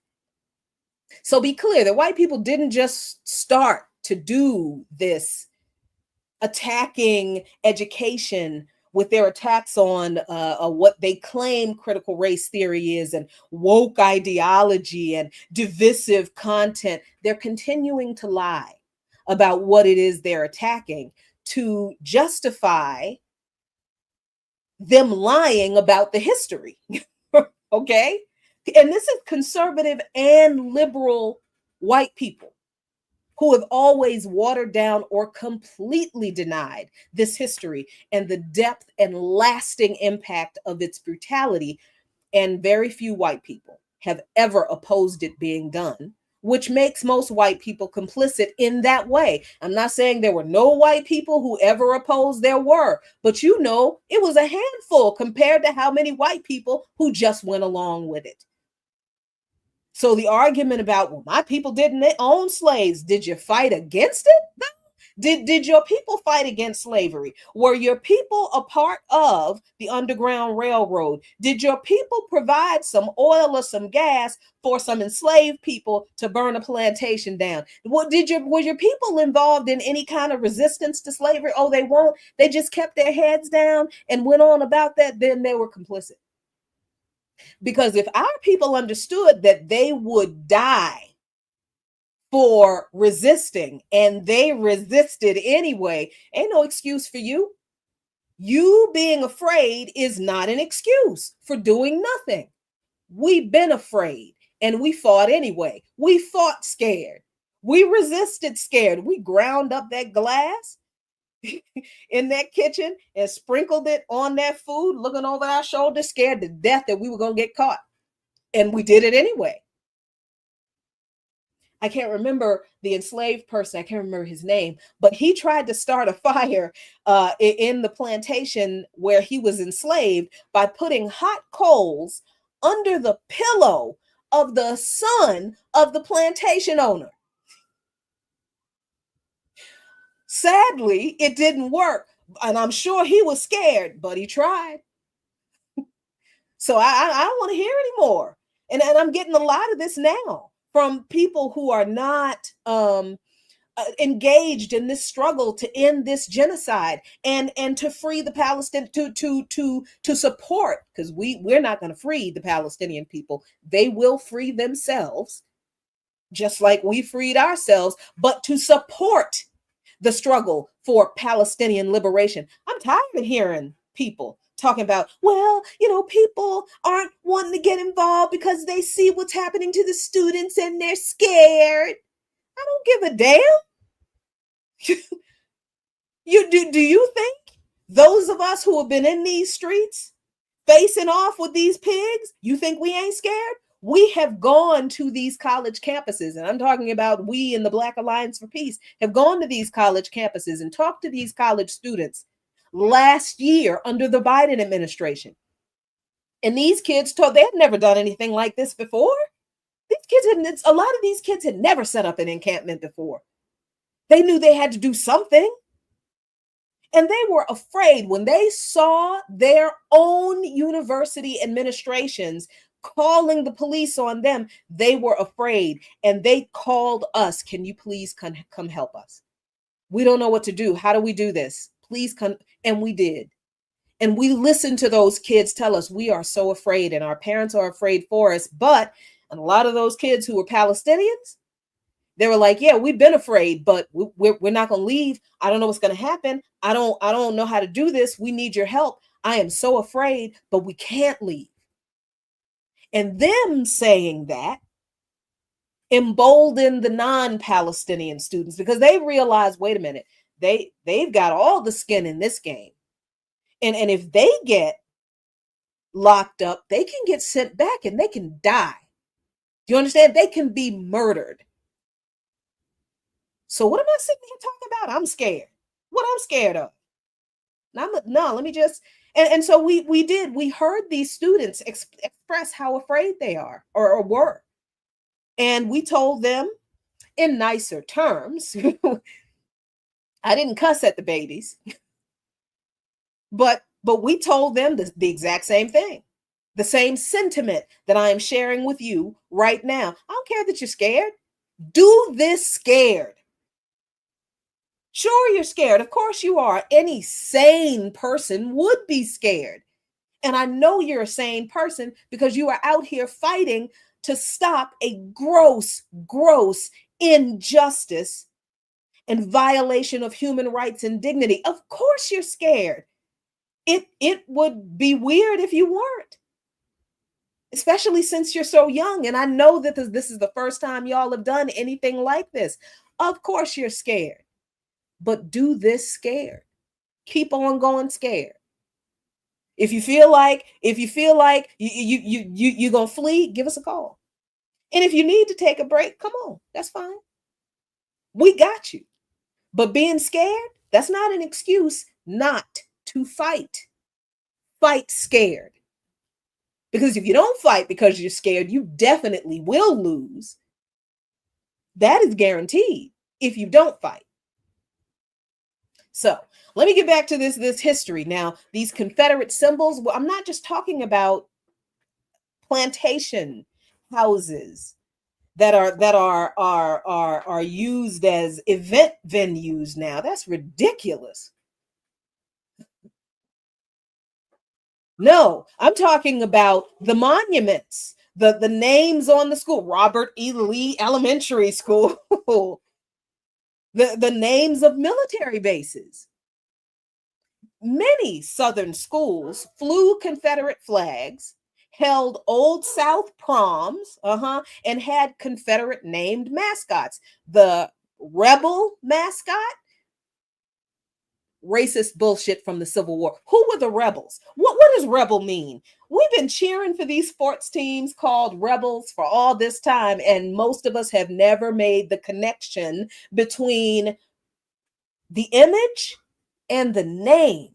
So be clear that white people didn't just start to do this attacking education with their attacks on what they claim critical race theory is and woke ideology and divisive content. They're continuing to lie about what it is they're attacking to justify them lying about the history. Okay? And this is conservative and liberal white people who have always watered down or completely denied this history and the depth and lasting impact of its brutality. And very few white people have ever opposed it being done, which makes most white people complicit in that way. I'm not saying there were no white people who ever opposed. There were, but it was a handful compared to how many white people who just went along with it. So the argument about, well, my people didn't own slaves. Did you fight against it? No. Did your people fight against slavery? Were your people a part of the Underground Railroad? Did your people provide some oil or some gas for some enslaved people to burn a plantation down? Were your people involved in any kind of resistance to slavery? Oh, they won't. They just kept their heads down and went on about that. Then they were complicit. Because if our people understood that they would die for resisting and they resisted anyway, ain't no excuse for you. You being afraid is not an excuse for doing nothing. We've been afraid and we fought anyway. We fought scared. We resisted scared. We ground up that glass. in that kitchen and sprinkled it on that food, looking over our shoulder, scared to death that we were going to get caught. And we did it anyway. I can't remember the enslaved person. I can't remember his name, but he tried to start a fire in the plantation where he was enslaved by putting hot coals under the pillow of the son of the plantation owner. Sadly, it didn't work, and I'm sure he was scared, but he tried. So I don't want to hear anymore. And I'm getting a lot of this now from people who are not engaged in this struggle to end this genocide and to free the Palestinian to support, because we're not going to free the Palestinian people. They will free themselves, just like we freed ourselves, but to support the struggle for Palestinian liberation. I'm tired of hearing people talking about, well, people aren't wanting to get involved because they see what's happening to the students and they're scared. I don't give a damn. Do you think those of us who have been in these streets facing off with these pigs, you think we ain't scared? We have gone to these college campuses, and I'm talking about we in the Black Alliance for Peace have gone to these college campuses and talked to these college students last year under the Biden administration. And these kids told they had never done anything like this before. A lot of these kids had never set up an encampment before. They knew they had to do something. And they were afraid when they saw their own university administrations calling the police on them. They were afraid, and they called us. Can you please come help us? We don't know what to do. How do we do this? Please come. And we did. And we listened to those kids tell us, we are so afraid, and our parents are afraid for us. But a lot of those kids who were Palestinians, they were like, yeah, we've been afraid, but we're not going to leave. I don't know what's going to happen. I don't know how to do this. We need your help. I am so afraid, but we can't leave. And them saying that emboldened the non-Palestinian students, because they realized, wait a minute, they've got all the skin in this game. And if they get locked up, they can get sent back and they can die. Do you understand? They can be murdered. So what am I sitting here talking about? I'm scared. What I'm scared of? No, let me just. And so we heard these students express how afraid they are or were. And we told them in nicer terms. I didn't cuss at the babies, but we told them the exact same thing. The same sentiment that I am sharing with you right now. I don't care that you're scared. Do this scared. Sure, you're scared. Of course you are. Any sane person would be scared. And I know you're a sane person because you are out here fighting to stop a gross, gross injustice and violation of human rights and dignity. Of course you're scared. It would be weird if you weren't, especially since you're so young. And I know that this is the first time y'all have done anything like this. Of course you're scared. But do this scared. Keep on going scared. If you feel like you're gonna flee, give us a call. And if you need to take a break, come on, that's fine. We got you. But being scared, that's not an excuse not to fight. Fight scared. Because if you don't fight because you're scared, you definitely will lose. That is guaranteed if you don't fight. So let me get back to this history. Now, these Confederate symbols, well, I'm not just talking about plantation houses that are used as event venues now. That's ridiculous. No, I'm talking about the monuments, the names on the school, Robert E. Lee Elementary School. The names of military bases. Many Southern schools flew Confederate flags, held Old South proms, and had Confederate named mascots. The Rebel mascot racist bullshit from the Civil War. Who were the rebels? What does rebel mean? We've been cheering for these sports teams called rebels for all this time, and most of us have never made the connection between the image and the name.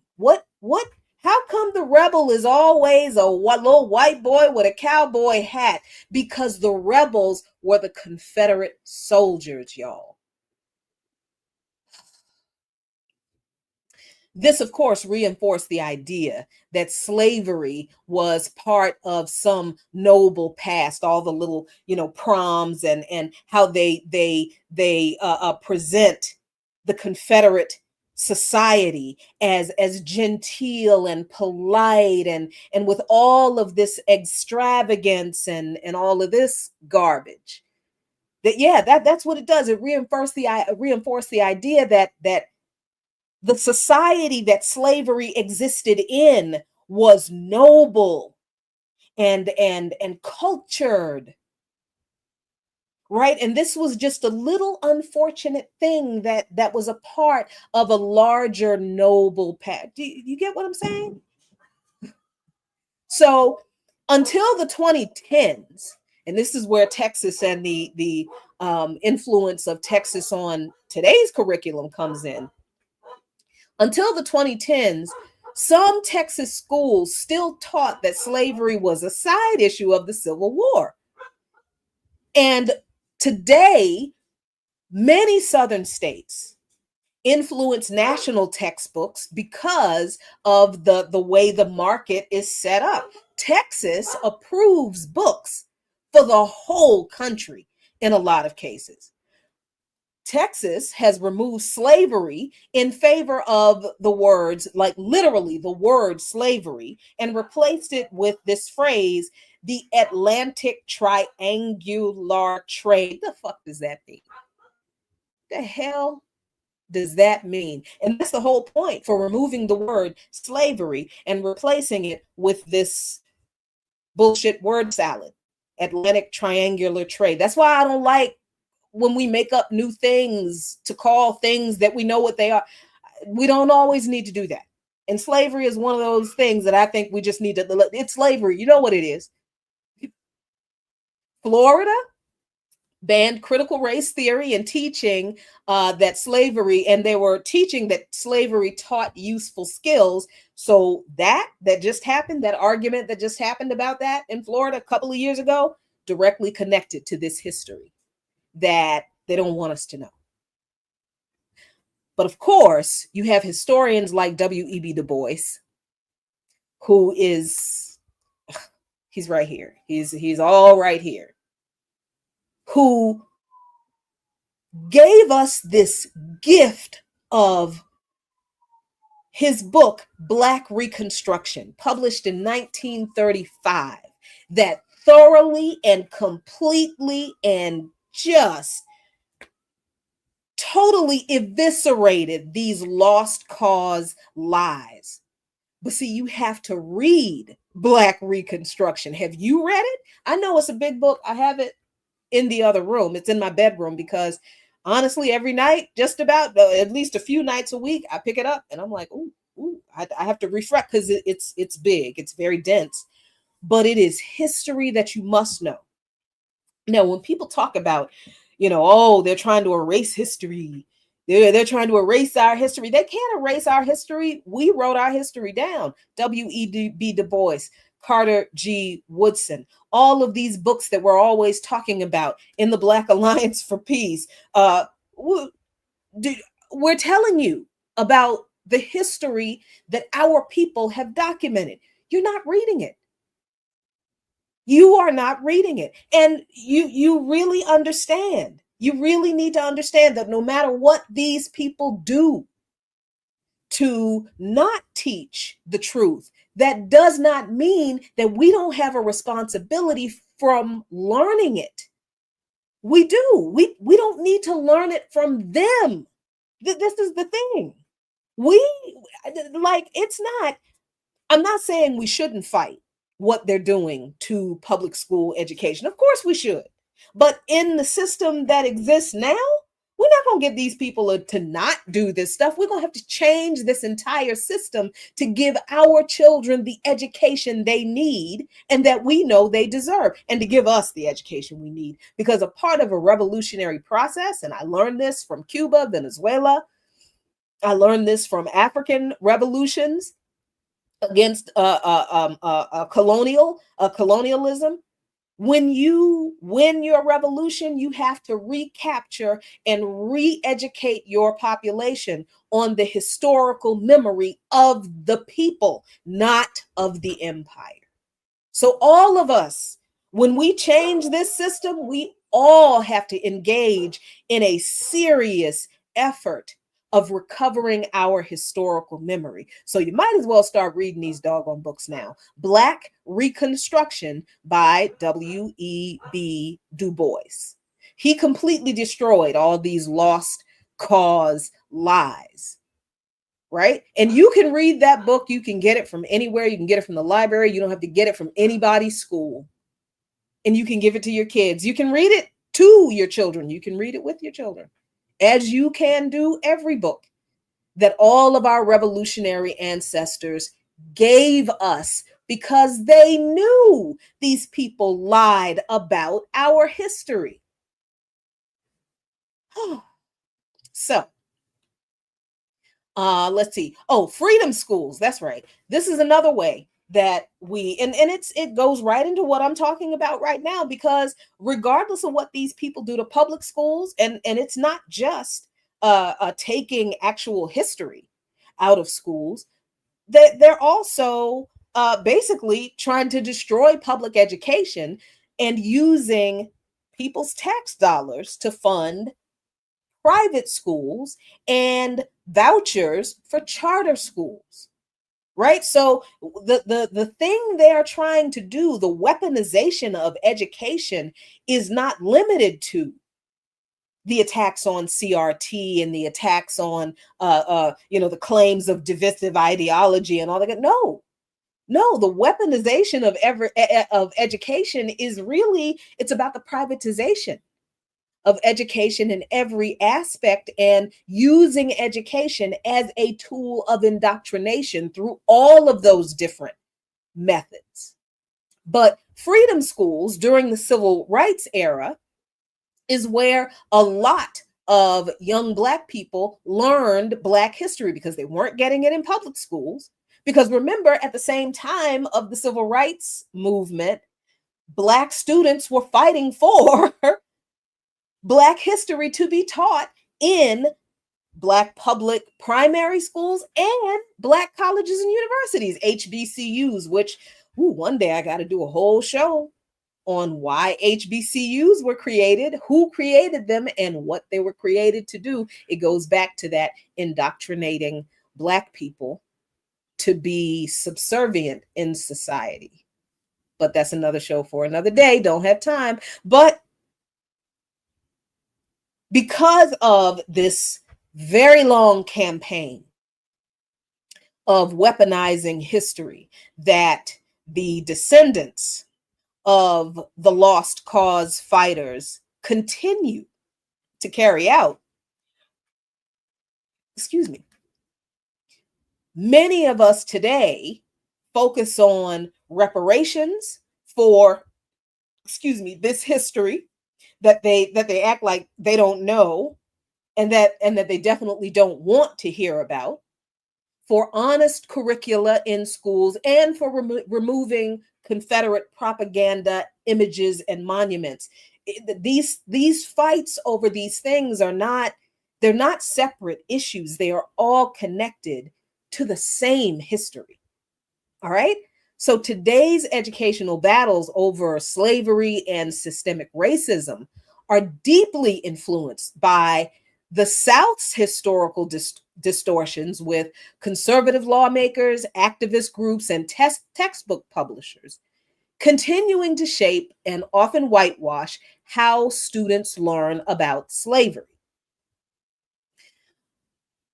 How come the rebel is always a little white boy with a cowboy hat? Because the rebels were the Confederate soldiers, y'all. This, of course, reinforced the idea that slavery was part of some noble past. All the little, proms and how they present the Confederate society as genteel and polite and with all of this extravagance and all of this garbage. That's what it does. It reinforced the idea that the society that slavery existed in was noble and cultured, right? And this was just a little unfortunate thing that was a part of a larger noble path. Do you get what I'm saying? So until the 2010s, and this is where Texas and the influence of Texas on today's curriculum comes in. Until the 2010s, some Texas schools still taught that slavery was a side issue of the Civil War. And today, many Southern states influence national textbooks because of the way the market is set up. Texas approves books for the whole country in a lot of cases. Texas has removed slavery in favor of the words, like literally the word slavery, and replaced it with this phrase, the Atlantic triangular trade. The fuck does that mean? The hell does that mean? And that's the whole point for removing the word slavery and replacing it with this bullshit word salad, Atlantic triangular trade. That's why I don't like when we make up new things to call things that we know what they are. We don't always need to do that. And slavery is one of those things that I think we just need to, it's slavery. You know what it is. Florida banned critical race theory and teaching that slavery, and they were teaching that slavery taught useful skills. So that just happened, that argument that just happened about that in Florida a couple of years ago, directly connected to this history that they don't want us to know. But of course, you have historians like W.E.B. Du Bois, who is, he's right here. He's all right here, who gave us this gift of his book, Black Reconstruction, published in 1935, that thoroughly and completely and just totally eviscerated these lost cause lies. But see, you have to read Black Reconstruction. Have you read it? I know it's a big book. I have it in the other room. It's in my bedroom because honestly, every night, just about at least a few nights a week, I pick it up and I'm like, ooh, I have to refresh because it's big. It's very dense, but it is history that you must know. Now, when people talk about, they're trying to erase history. They're trying to erase our history. They can't erase our history. We wrote our history down. W.E.B. Du Bois, Carter G. Woodson, all of these books that we're always talking about in the Black Alliance for Peace. We're telling you about the history that our people have documented. You're not reading it. You are not reading it. And you really understand. You really need to understand that no matter what these people do to not teach the truth, that does not mean that we don't have a responsibility from learning it. We do. We don't need to learn it from them. This is the thing. I'm not saying we shouldn't fight what they're doing to public school education. Of course we should. But in the system that exists now, We're not going to get these people to not do this stuff. We're going to have to change this entire system to give our children the education they need and that we know they deserve, and to give us the education we need. Because a part of a revolutionary process, and I learned this from Cuba, Venezuela, I learned this from African revolutions against colonialism. When you win your revolution, you have to recapture and re-educate your population on the historical memory of the people, not of the empire. So all of us, when we change this system, we all have to engage in a serious effort of recovering our historical memory. So you might as well start reading these doggone books now. Black Reconstruction by W.E.B. Du Bois. He completely destroyed all these lost cause lies. Right? And you can read that book. You can get it from anywhere. You can get it from the library. You don't have to get it from anybody's school. And you can give it to your kids. You can read it to your children. You can read it with your children, as you can do every book that all of our revolutionary ancestors gave us, because they knew these people lied about our history. So, let's see. Oh, freedom schools. That's right. This is another way that we, and it goes right into what I'm talking about right now, because regardless of what these people do to public schools, and it's not just taking actual history out of schools, they're also basically trying to destroy public education and using people's tax dollars to fund private schools and vouchers for charter schools. Right? So the thing they're trying to do, the weaponization of education, is not limited to the attacks on CRT and the attacks on the claims of divisive ideology and all that. No, the weaponization of education is really, it's about the privatization of education in every aspect, and using education as a tool of indoctrination through all of those different methods. But freedom schools during the civil rights era is where a lot of young Black people learned Black history, because they weren't getting it in public schools. Because remember, at the same time of the civil rights movement, Black students were fighting for Black history to be taught in Black public primary schools and Black colleges and universities, HBCUs, which one day I got to do a whole show on why HBCUs were created, who created them, and what they were created to do. It goes back to that indoctrinating Black people to be subservient in society. But that's another show for another day. Don't have time. But because of this very long campaign of weaponizing history that the descendants of the lost cause fighters continue to carry out, many of us today focus on reparations for, this history that they act like they don't know, and that they definitely don't want to hear about, for honest curricula in schools, and for removing Confederate propaganda images and monuments. These fights over these things they're not separate issues. They are all connected to the same history. All right? So today's educational battles over slavery and systemic racism are deeply influenced by the South's historical distortions, with conservative lawmakers, activist groups, and textbook publishers continuing to shape and often whitewash how students learn about slavery.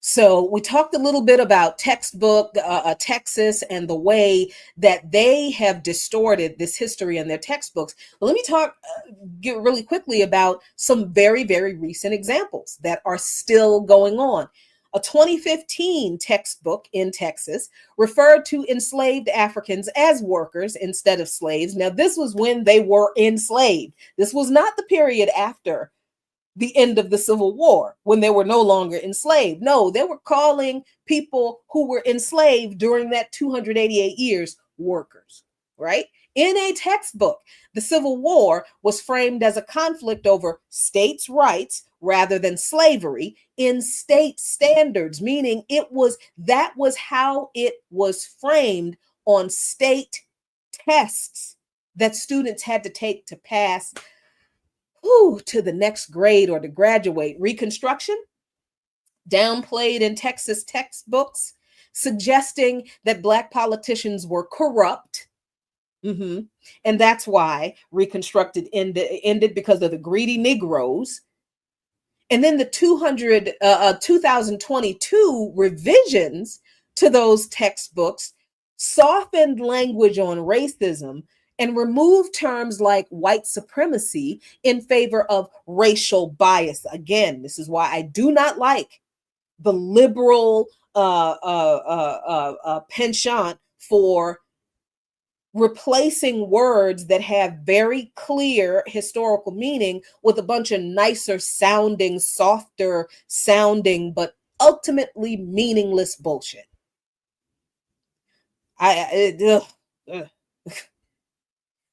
So we talked a little bit about textbook Texas and the way that they have distorted this history in their textbooks. But let me talk get really quickly about some very, very recent examples that are still going on. A 2015 textbook in Texas referred to enslaved Africans as workers instead of slaves. Now, this was when they were enslaved. This was not the period after the end of the Civil War when they were no longer enslaved. No, they were calling people who were enslaved during that 288 years workers, right? In a textbook, the Civil War was framed as a conflict over states' rights rather than slavery in state standards, meaning that was how it was framed on state tests that students had to take to pass to the next grade or to graduate. Reconstruction, downplayed in Texas textbooks, suggesting that Black politicians were corrupt. And that's why Reconstructed ended because of the greedy Negroes. And then the 2022 revisions to those textbooks softened language on racism and removed terms like white supremacy in favor of racial bias. Again, this is why I do not like the liberal penchant for replacing words that have very clear historical meaning with a bunch of nicer sounding, softer sounding, but ultimately meaningless bullshit.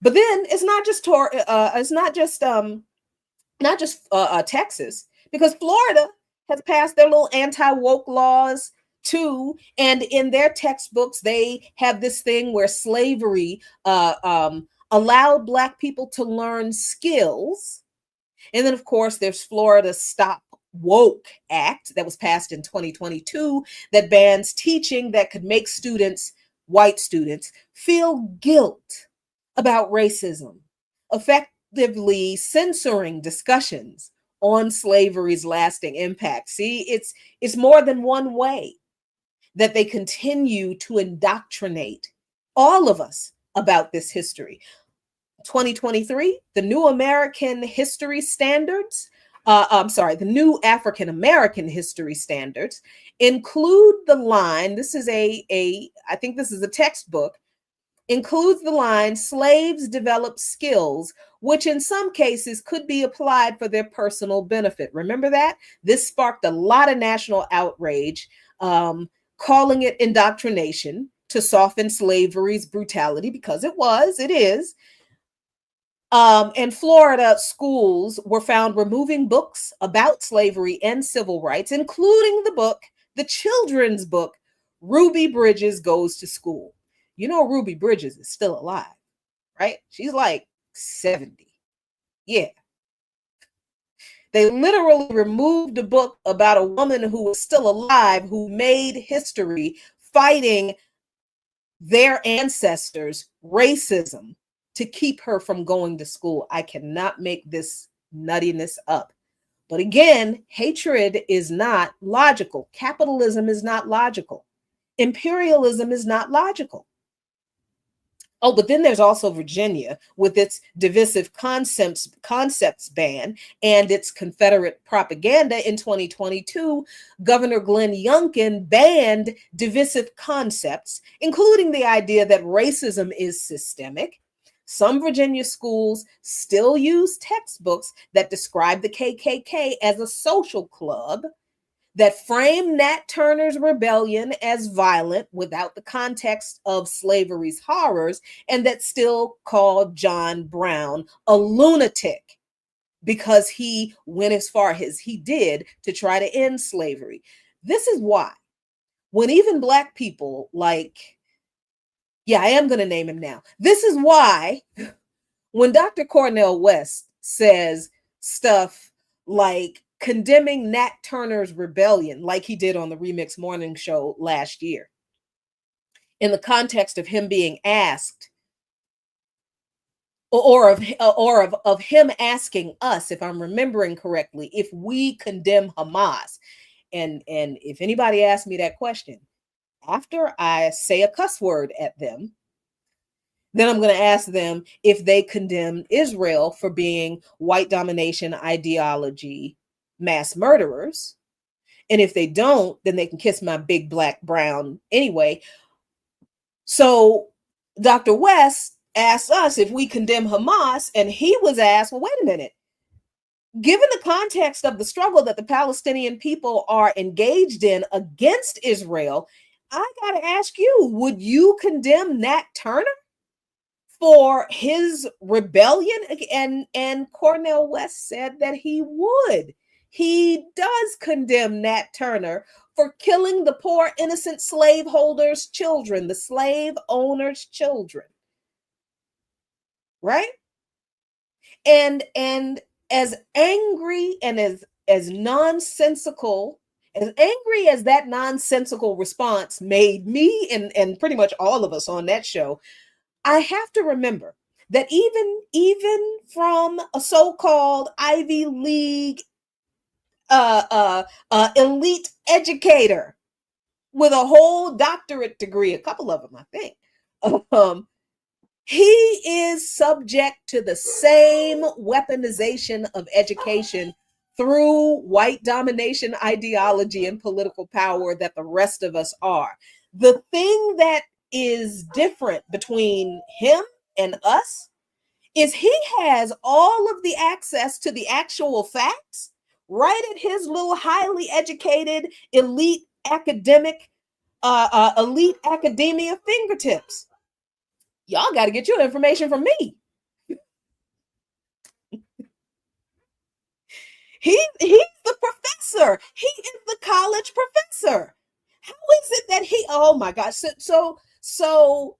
But then it's not just Texas, because Florida has passed their little anti-woke laws too, and in their textbooks they have this thing where slavery allowed Black people to learn skills. And then of course there's Florida's Stop Woke Act that was passed in 2022 that bans teaching that could make white students, feel guilt about racism, effectively censoring discussions on slavery's lasting impact. See, it's more than one way that they continue to indoctrinate all of us about this history. 2023, the new American history standards, the new African American history standards include the line, this is I think this is a textbook, includes the line, slaves develop skills, which in some cases could be applied for their personal benefit. Remember that? This sparked a lot of national outrage, calling it indoctrination to soften slavery's brutality, because it is. And Florida schools were found removing books about slavery and civil rights, including the children's book, Ruby Bridges Goes to School. You know, Ruby Bridges is still alive, right? She's like 70. Yeah. They literally removed a book about a woman who was still alive, who made history fighting their ancestors' racism to keep her from going to school. I cannot make this nuttiness up. But again, hatred is not logical. Capitalism is not logical. Imperialism is not logical. Oh, but then there's also Virginia with its divisive concepts ban and its Confederate propaganda. In 2022, Governor Glenn Youngkin banned divisive concepts, including the idea that racism is systemic. Some Virginia schools still use textbooks that describe the KKK as a social club, that frame Nat Turner's rebellion as violent without the context of slavery's horrors, and that still call John Brown a lunatic because he went as far as he did to try to end slavery. This is why, when even Black people like, yeah, I am going to name him now. This is why when Dr. Cornel West says stuff like condemning Nat Turner's rebellion, like he did on the Remix Morning Show last year, in the context of him being asked, or of him asking us, if I'm remembering correctly, if we condemn Hamas. if anybody asks me that question, after I say a cuss word at them, then I'm going to ask them if they condemn Israel for being white domination ideology mass murderers. And if they don't, then they can kiss my big black brown anyway. So Dr. West asked us if we condemn Hamas, and he was asked, well, wait a minute. Given the context of the struggle that the Palestinian people are engaged in against Israel, I got to ask you, would you condemn Nat Turner for his rebellion? And Cornel West said that he would. He does condemn Nat Turner for killing the poor innocent slaveholders' children, the slave owners' children. Right? And as angry and as nonsensical, as angry as that nonsensical response made me and pretty much all of us on that show, I have to remember that even from a so-called Ivy League elite educator with a whole doctorate degree, a couple of them, I think, he is subject to the same weaponization of education through white domination ideology and political power that the rest of us are. The thing that is different between him and us is he has all of the access to the actual facts right at his little highly educated elite academic elite academia fingertips. Y'all got to get your information from me. He's the professor. He is the college professor. How is it that he, oh my gosh. So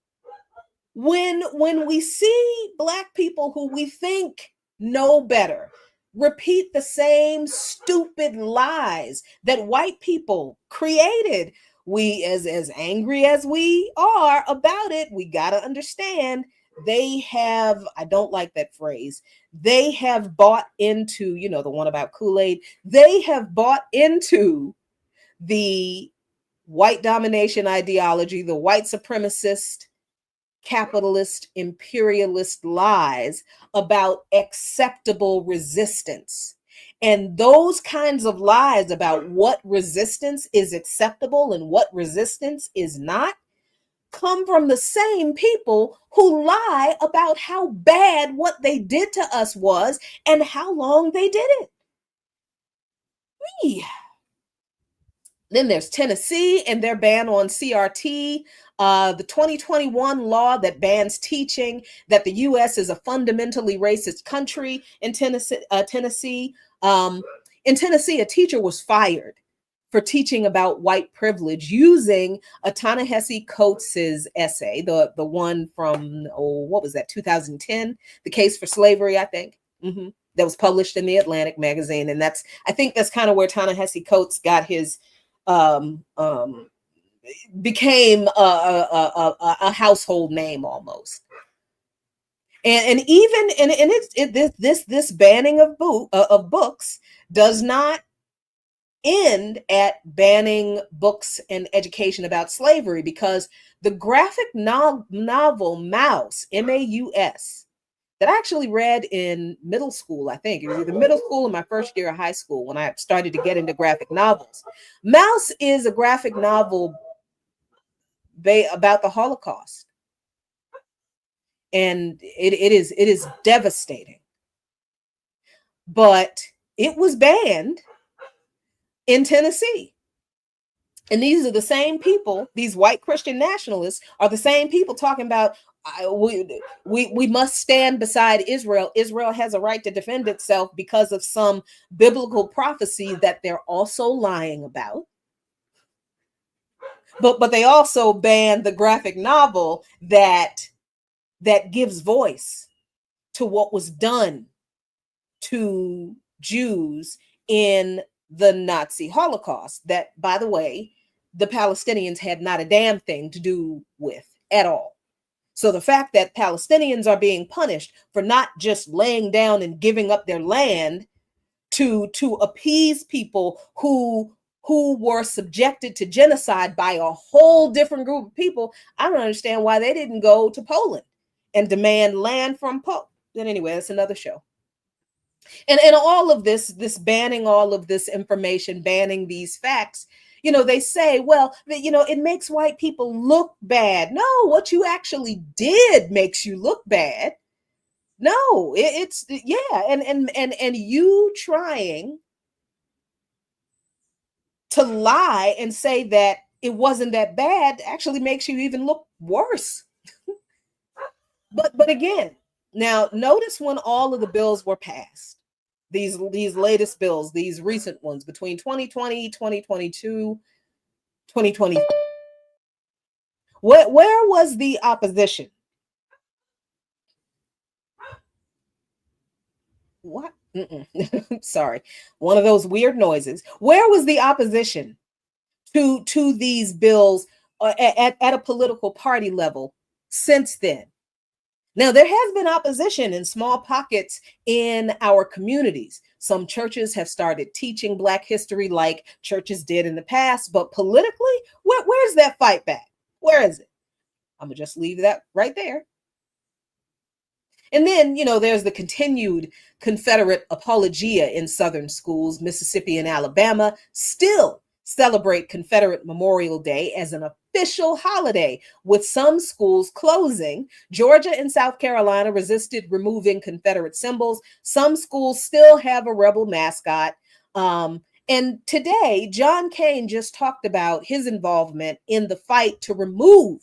when we see Black people who we think know better repeat the same stupid lies that white people created, we, as angry as we are about it, we got to understand they have, I don't like that phrase, they have bought into, you know, the one about Kool-Aid, they have bought into the white domination ideology, the white supremacist, capitalist, imperialist lies about acceptable resistance. And those kinds of lies about what resistance is acceptable and what resistance is not come from the same people who lie about how bad what they did to us was and how long they did it. Then there's Tennessee and their ban on CRT, the 2021 law that bans teaching that the U.S. is a fundamentally racist country in Tennessee. In Tennessee, a teacher was fired for teaching about white privilege using a Ta-Nehisi Coates's essay, the one from, what was that, 2010, The Case for Slavery, I think, that was published in the Atlantic magazine. And I think that's kind of where Ta-Nehisi Coates got his, became a household name almost. And this banning of books does not end at banning books and education about slavery, because the graphic novel Maus, M-A-U-S, that I actually read in middle school, I think it was either middle school or my first year of high school when I started to get into graphic novels. Maus is a graphic novel about the Holocaust, and it is devastating, but it was banned in Tennessee. And these are the same people, these white Christian nationalists are the same people talking about we must stand beside Israel. Israel has a right to defend itself because of some biblical prophecy that they're also lying about. But they also banned the graphic novel that gives voice to what was done to Jews in the Nazi Holocaust, that, by the way, the Palestinians had not a damn thing to do with at all. So the fact that Palestinians are being punished for not just laying down and giving up their land to appease people who who were subjected to genocide by a whole different group of people. I don't understand why they didn't go to Poland and demand land from Poland. But anyway, that's another show. And all of this banning all of this information, banning these facts, they say, well, it makes white people look bad. No, what you actually did makes you look bad. No, it's yeah, and you trying to lie and say that it wasn't that bad actually makes you even look worse. But again, now notice when all of the bills were passed, these latest bills, these recent ones between 2020, 2022, 2020. Where was the opposition? What? Sorry, one of those weird noises. Where was the opposition to these bills at a political party level since then? Now, there has been opposition in small pockets in our communities. Some churches have started teaching Black history like churches did in the past, but politically, where's that fight back? Where is it? I'm gonna just leave that right there. And then, there's the continued Confederate apologia in Southern schools. Mississippi and Alabama still celebrate Confederate Memorial Day as an official holiday, with some schools closing. Georgia and South Carolina resisted removing Confederate symbols. Some schools still have a rebel mascot. And today, John Kane just talked about his involvement in the fight to remove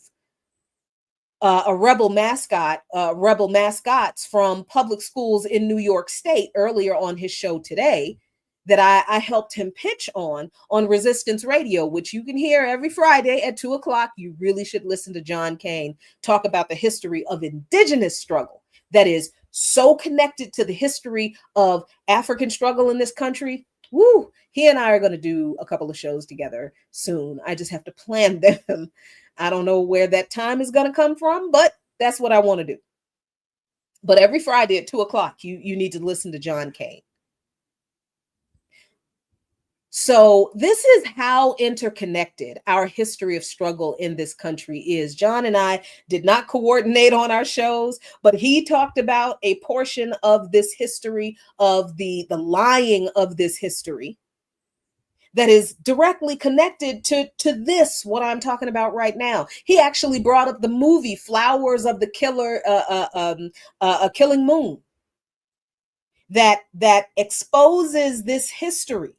rebel mascots from public schools in New York State earlier on his show today that I helped him pitch on Resistance Radio, which you can hear every Friday at 2:00. You really should listen to John Kane talk about the history of indigenous struggle that is so connected to the history of African struggle in this country. Woo! He and I are going to do a couple of shows together soon. I just have to plan them. I don't know where that time is going to come from, but that's what I want to do. But every Friday at 2:00, you need to listen to John Kane. So this is how interconnected our history of struggle in this country is. John and I did not coordinate on our shows, but he talked about a portion of this history, of the lying of this history, that is directly connected to this, what I'm talking about right now. He actually brought up the movie Flowers of the Killing Moon, that exposes this history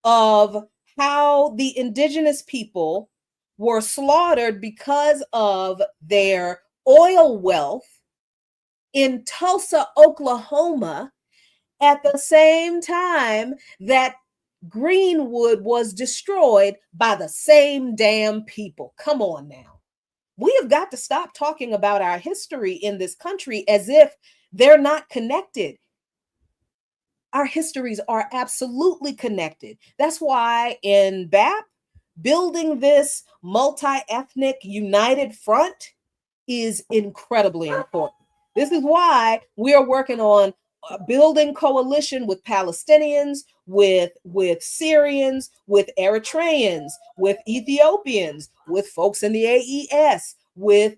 of how the indigenous people were slaughtered because of their oil wealth in Tulsa, Oklahoma, at the same time that Greenwood was destroyed by the same damn people. Come on now. We have got to stop talking about our history in this country as if they're not connected. Our histories are absolutely connected. That's why in BAP, building this multi-ethnic united front is incredibly important. This is why we are working on building coalition with Palestinians, with Syrians, with Eritreans, with Ethiopians, with folks in the AES, with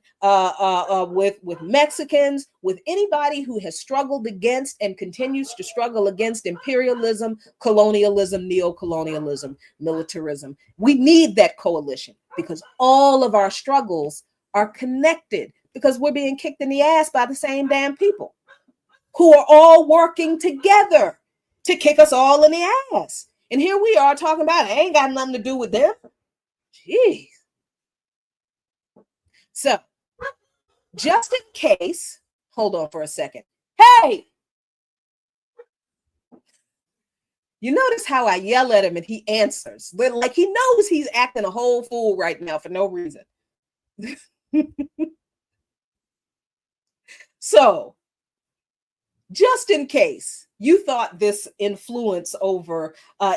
Mexicans, with anybody who has struggled against and continues to struggle against imperialism, colonialism, neocolonialism, militarism. We need that coalition because all of our struggles are connected, because we're being kicked in the ass by the same damn people who are all working together to kick us all in the ass. And here we are talking about it ain't got nothing to do with them. Jeez. So, just in case, hold on for a second. Hey! You notice how I yell at him and he answers. Like he knows he's acting a whole fool right now for no reason. So, just in case you thought this influence over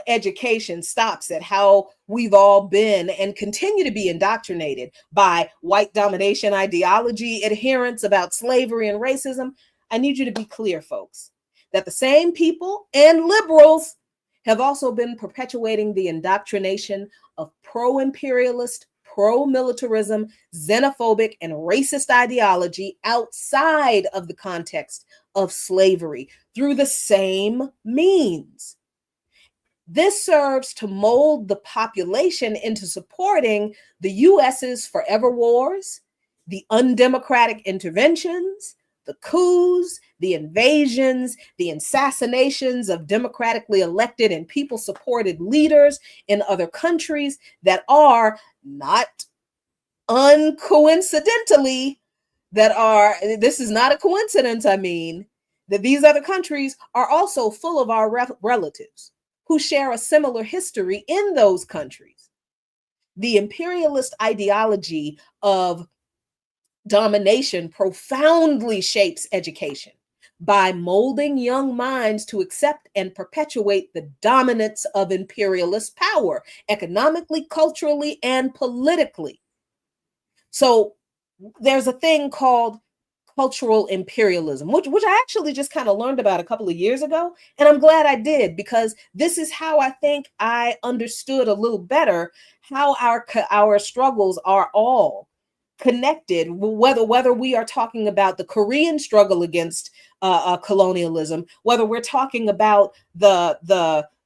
education stops at how we've all been and continue to be indoctrinated by white domination ideology, adherents about slavery and racism, I need you to be clear, folks, that the same people and liberals have also been perpetuating the indoctrination of pro-imperialist, pro-militarism, xenophobic, and racist ideology outside of the context of slavery through the same means. This serves to mold the population into supporting the US's forever wars, the undemocratic interventions, the coups, the invasions, the assassinations of democratically elected and people supported leaders in other countries that are not uncoincidentally, this is not a coincidence, I mean, that these other countries are also full of our relatives who share a similar history in those countries. The imperialist ideology of domination profoundly shapes education by molding young minds to accept and perpetuate the dominance of imperialist power economically, culturally, and politically. So there's a thing called cultural imperialism, which I actually just kind of learned about a couple of years ago. And I'm glad I did, because this is how I think I understood a little better how our struggles are all connected, whether we are talking about the Korean struggle against colonialism, whether we're talking about the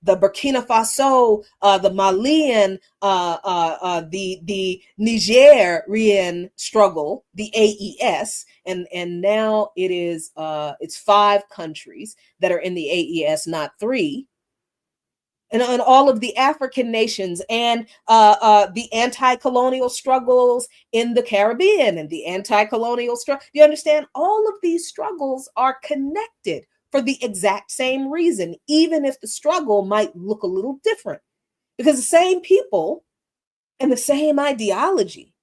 Burkina Faso, the Malian, the Nigerian struggle, the AES, and now it's 5 countries that are in the AES, not 3. And all of the African nations, and the anti-colonial struggles in the Caribbean, and the anti-colonial struggle. You understand? All of these struggles are connected for the exact same reason, even if the struggle might look a little different, because the same people and the same ideology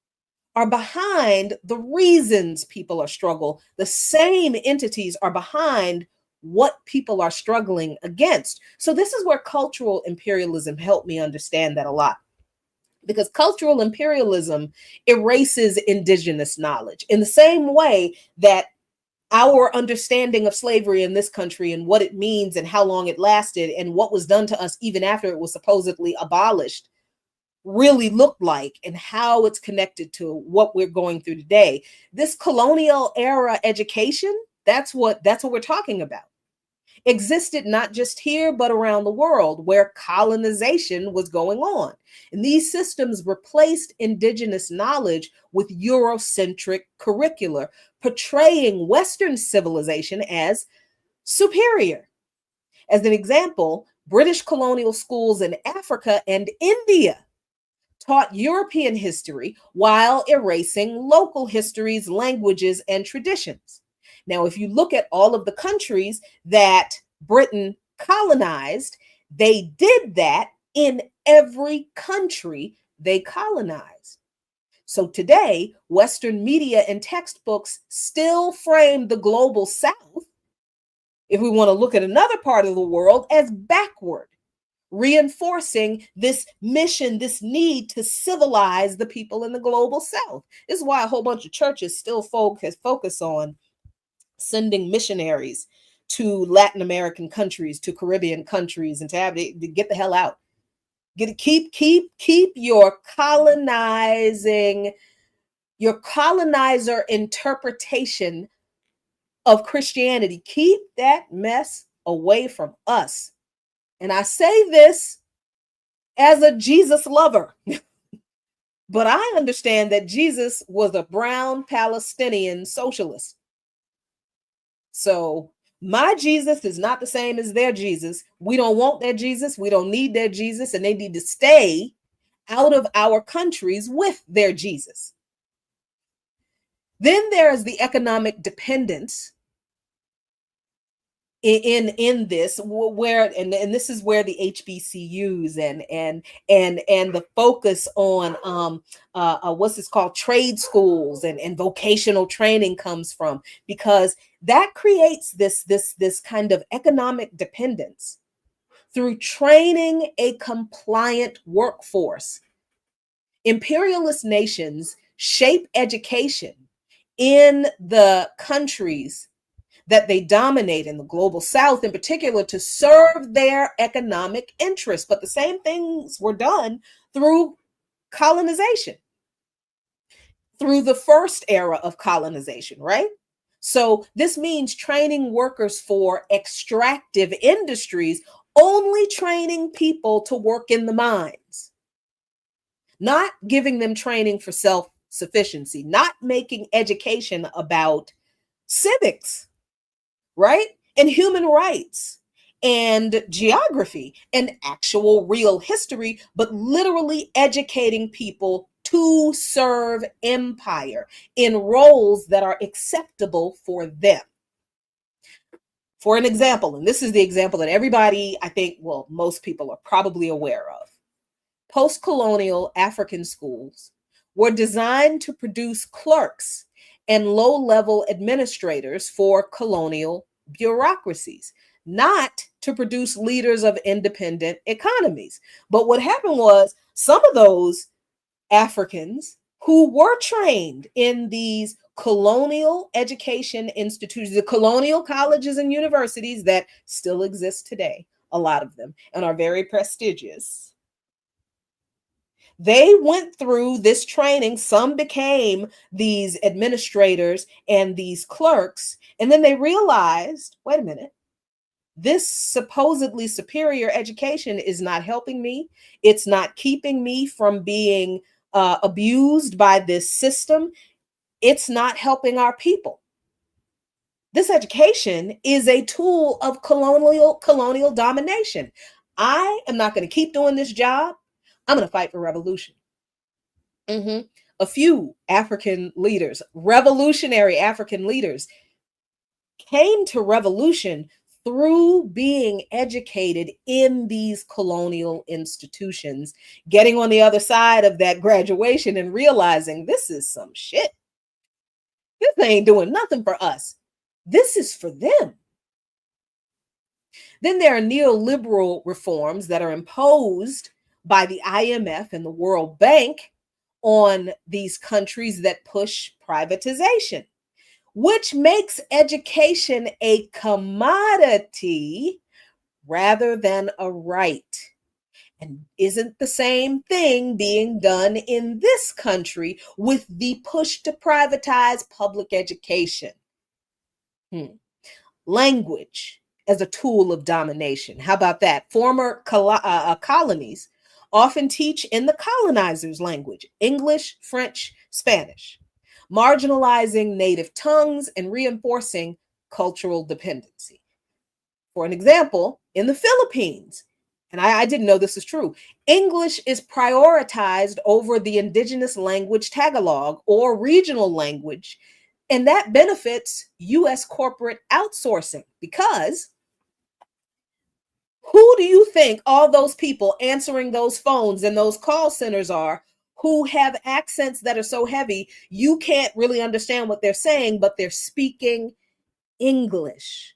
are behind the reasons people are struggle. The same entities are behind what people are struggling against. So this is where cultural imperialism helped me understand that a lot, because cultural imperialism erases indigenous knowledge in the same way that our understanding of slavery in this country and what it means and how long it lasted and what was done to us even after it was supposedly abolished really looked like, and how it's connected to what we're going through today. This colonial era education, that's what we're talking about, existed not just here, but around the world, where colonization was going on. And these systems replaced indigenous knowledge with Eurocentric curricula, portraying Western civilization as superior. As an example, British colonial schools in Africa and India taught European history while erasing local histories, languages, and traditions. Now, if you look at all of the countries that Britain colonized, they did that in every country they colonized. So today, Western media and textbooks still frame the global South, if we want to look at another part of the world, as backward, reinforcing this mission, this need to civilize the people in the global South. This is why a whole bunch of churches still focus on sending missionaries to Latin American countries, to Caribbean countries, and to get the hell out. Keep your colonizer interpretation of Christianity. Keep that mess away from us. And I say this as a Jesus lover, but I understand that Jesus was a brown Palestinian socialist. So my Jesus is not the same as their Jesus. We don't want their Jesus. We don't need their Jesus, and they need to stay out of our countries with their Jesus. Then there is the economic dependence in this, where and this is where the HBCUs and the focus on what's this called, trade schools and vocational training comes from, because that creates this kind of economic dependence through training a compliant workforce. Imperialist nations shape education in the countries that they dominate in the global South in particular to serve their economic interests. But the same things were done through colonization, through the first era of colonization, right? So this means training workers for extractive industries, only training people to work in the mines, not giving them training for self-sufficiency, not making education about civics, right? And human rights and geography and actual real history, but literally educating people to serve empire in roles that are acceptable for them. For an example, and this is the example that everybody, I think, well, most people are probably aware of. Post-colonial African schools were designed to produce clerks and low-level administrators for colonial bureaucracies, not to produce leaders of independent economies. But what happened was some of those Africans who were trained in these colonial education institutions, the colonial colleges and universities that still exist today, a lot of them, and are very prestigious. They went through this training. Some became these administrators and these clerks. And then they realized, wait a minute, this supposedly superior education is not helping me. It's not keeping me from being abused by this system. It's not helping our people. This education is a tool of colonial domination. I am not going to keep doing this job. I'm going to fight for revolution. A few African leaders, revolutionary African leaders, came to revolution through being educated in these colonial institutions, getting on the other side of that graduation and realizing this is some shit. This ain't doing nothing for us. This is for them. Then there are neoliberal reforms that are imposed by the IMF and the World Bank on these countries that push privatization, which makes education a commodity rather than a right. And isn't the same thing being done in this country with the push to privatize public education? Language as a tool of domination. How about that? Former colonies often teach in the colonizer's language, English, French, Spanish, marginalizing native tongues and reinforcing cultural dependency. For an example, in the Philippines, and I didn't know this is true, English is prioritized over the indigenous language Tagalog or regional language, and that benefits US corporate outsourcing because who do you think all those people answering those phones and those call centers are who have accents that are so heavy you can't really understand what they're saying, but they're speaking English?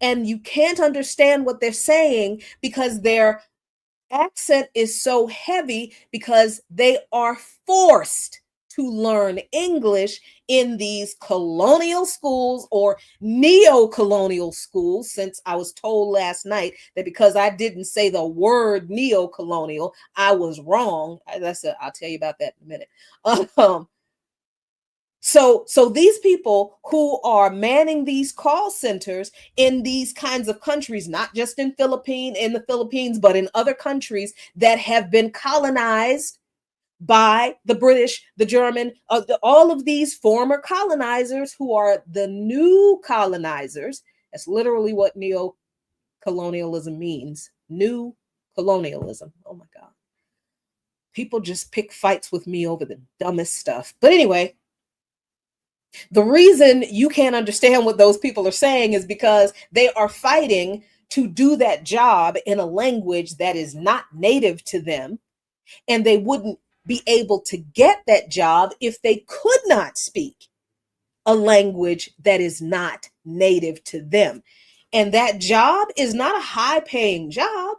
And you can't understand what they're saying because their accent is so heavy because they are forced to learn English in these colonial schools or neo-colonial schools, since I was told last night that because I didn't say the word neo-colonial, I was wrong. I'll tell you about that in a minute. So these people who are manning these call centers in these kinds of countries, not just in the Philippines, but in other countries that have been colonized by the British, the German, all of these former colonizers who are the new colonizers. That's literally what neo-colonialism means. New colonialism. Oh my God. People just pick fights with me over the dumbest stuff. But anyway, the reason you can't understand what those people are saying is because they are fighting to do that job in a language that is not native to them, and they wouldn't be able to get that job if they could not speak a language that is not native to them. And that job is not a high-paying job.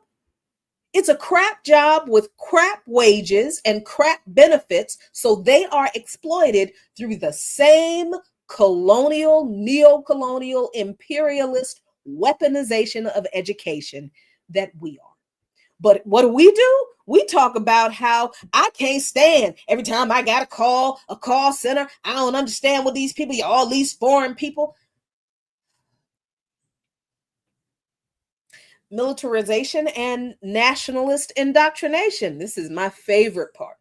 It's a crap job with crap wages and crap benefits, so they are exploited through the same colonial, neo-colonial, imperialist weaponization of education that we are. But what do? We talk about how I can't stand every time I got a call center. I don't understand what these people, all these foreign people. Militarization and nationalist indoctrination. This is my favorite part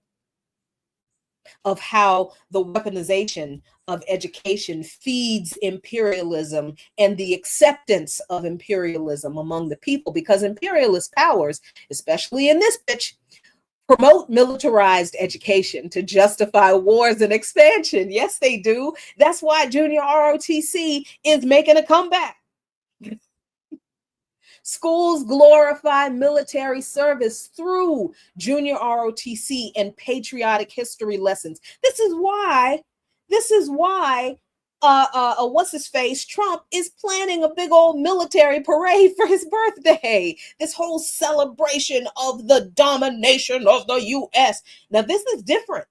of how the weaponization of education feeds imperialism and the acceptance of imperialism among the people, because imperialist powers, especially in this bitch, promote militarized education to justify wars and expansion. Yes, they do. That's why junior ROTC is making a comeback. Schools glorify military service through junior ROTC and patriotic history lessons. This is why what's his face, Trump, is planning a big old military parade for his birthday. This whole celebration of the domination of the US. Now, this is different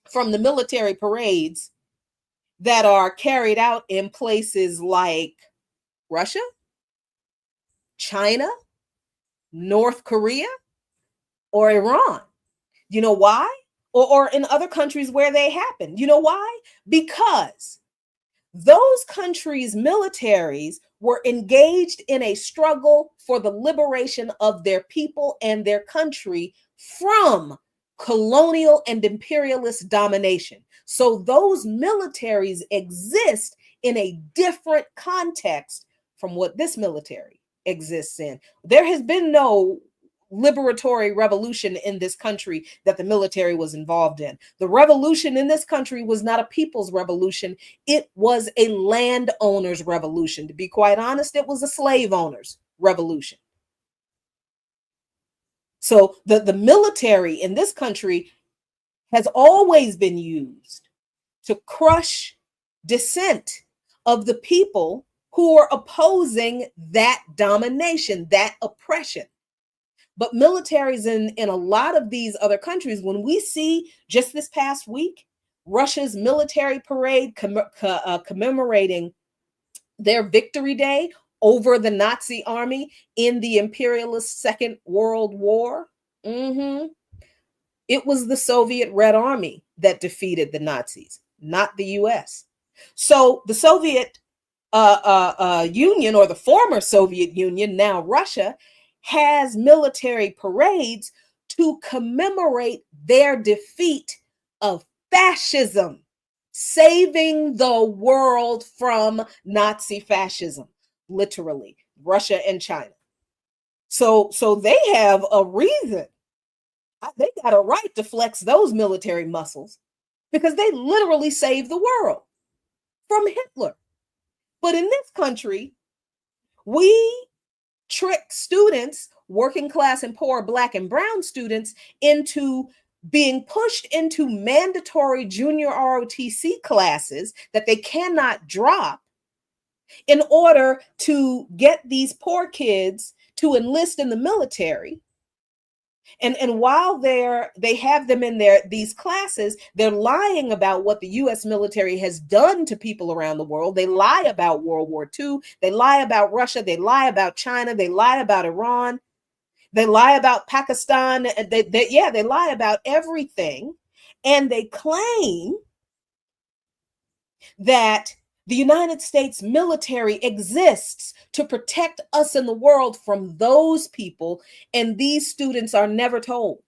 from the military parades that are carried out in places like Russia, China, North Korea, or Iran. You know why? Or in other countries where they happen. You know why? Because those countries' militaries were engaged in a struggle for the liberation of their people and their country from colonial and imperialist domination. So those militaries exist in a different context from what this military exists in. There has been no liberatory revolution in this country that the military was involved in. The revolution in this country was not a people's revolution. It was a landowner's revolution. To be quite honest, it was a slave owner's revolution. So the military in this country has always been used to crush dissent of the people who are opposing that domination, that oppression. But militaries in a lot of these other countries, when we see just this past week, Russia's military parade commemorating their victory day over the Nazi army in the imperialist Second World War, it was the Soviet Red Army that defeated the Nazis, not the US. So the Soviet Union, or the former Soviet Union, now Russia, has military parades to commemorate their defeat of fascism, saving the world from Nazi fascism, literally, Russia and China. So they have a reason. They got a right to flex those military muscles because they literally saved the world from Hitler. But in this country, we trick students, working class and poor, Black and brown students, into being pushed into mandatory junior ROTC classes that they cannot drop in order to get these poor kids to enlist in the military. And while they have them in these classes, they're lying about what the US military has done to people around the world. They lie about World War II. They lie about Russia. They lie about China. They lie about Iran. They lie about Pakistan. They lie about everything. And they claim that the United States military exists to protect us in the world from those people. And these students are never told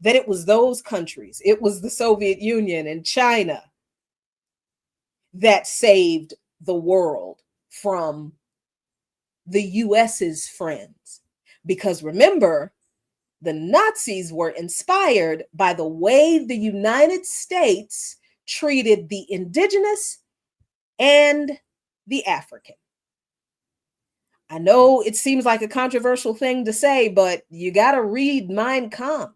that it was those countries, it was the Soviet Union and China that saved the world from the US's friends. Because remember, the Nazis were inspired by the way the United States treated the indigenous and the African. I know it seems like a controversial thing to say, but you got to read Mein Kampf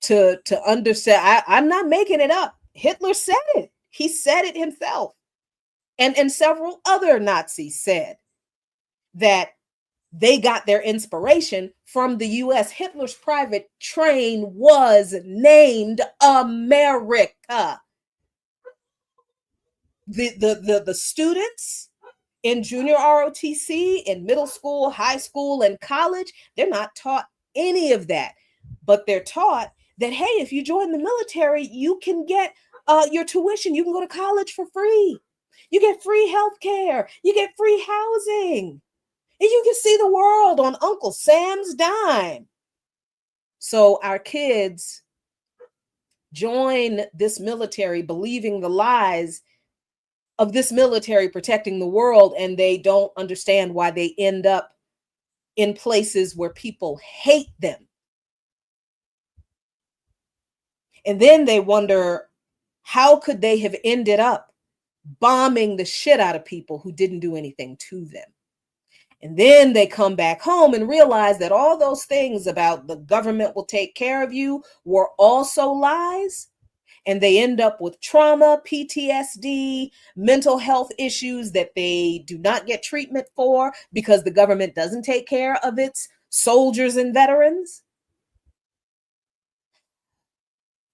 to understand. I'm not making it up. Hitler said it. He said it himself. And several other Nazis said that they got their inspiration from the US. Hitler's private train was named America. The students in junior ROTC, in middle school, high school, and college, they're not taught any of that. But they're taught that, hey, if you join the military, you can get your tuition. You can go to college for free. You get free health care. You get free housing. And you can see the world on Uncle Sam's dime. So our kids join this military believing the lies of this military protecting the world, and they don't understand why they end up in places where people hate them. And then they wonder, how could they have ended up bombing the shit out of people who didn't do anything to them? And then they come back home and realize that all those things about the government will take care of you were also lies. And they end up with trauma, PTSD, mental health issues that they do not get treatment for because the government doesn't take care of its soldiers and veterans.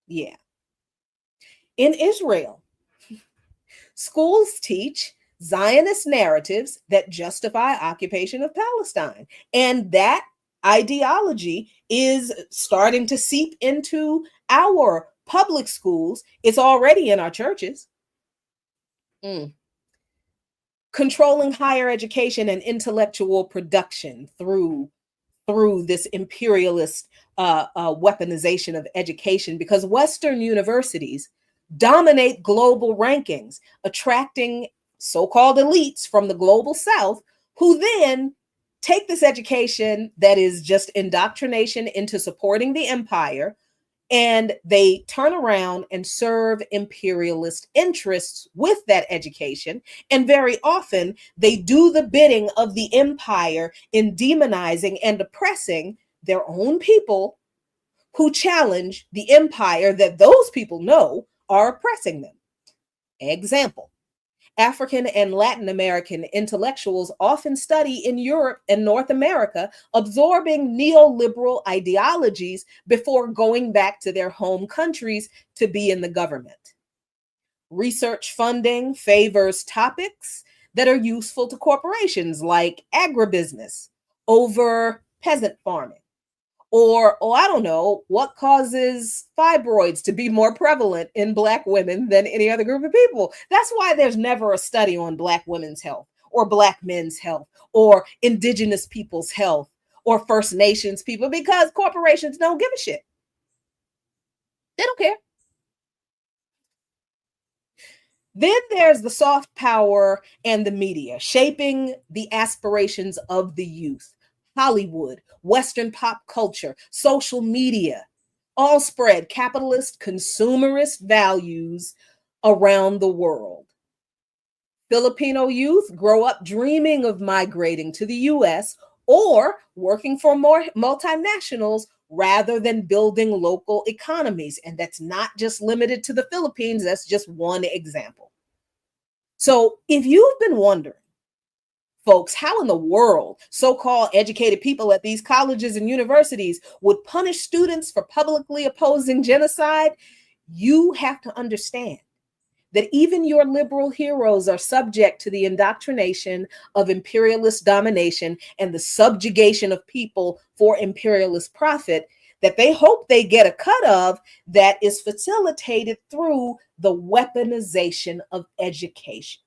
Yeah. In Israel, schools teach Zionist narratives that justify occupation of Palestine. And that ideology is starting to seep into our public schools. It's already in our churches. Controlling higher education and intellectual production through this imperialist weaponization of education, because Western universities dominate global rankings, attracting so-called elites from the global South, who then take this education that is just indoctrination into supporting the empire, and they turn around and serve imperialist interests with that education. And very often they do the bidding of the empire in demonizing and oppressing their own people who challenge the empire that those people know are oppressing them. Example: African and Latin American intellectuals often study in Europe and North America, absorbing neoliberal ideologies before going back to their home countries to be in the government. Research funding favors topics that are useful to corporations like agribusiness over peasant farming. Or, oh, I don't know, what causes fibroids to be more prevalent in Black women than any other group of people? That's why there's never a study on Black women's health or Black men's health or Indigenous people's health or First Nations people, because corporations don't give a shit. They don't care. Then there's the soft power and the media shaping the aspirations of the youth. Hollywood, Western pop culture, social media, all spread capitalist, consumerist values around the world. Filipino youth grow up dreaming of migrating to the US or working for more multinationals rather than building local economies. And that's not just limited to the Philippines, that's just one example. So if you've been wondering, folks, how in the world so-called educated people at these colleges and universities would punish students for publicly opposing genocide, you have to understand that even your liberal heroes are subject to the indoctrination of imperialist domination and the subjugation of people for imperialist profit that they hope they get a cut of, that is facilitated through the weaponization of education.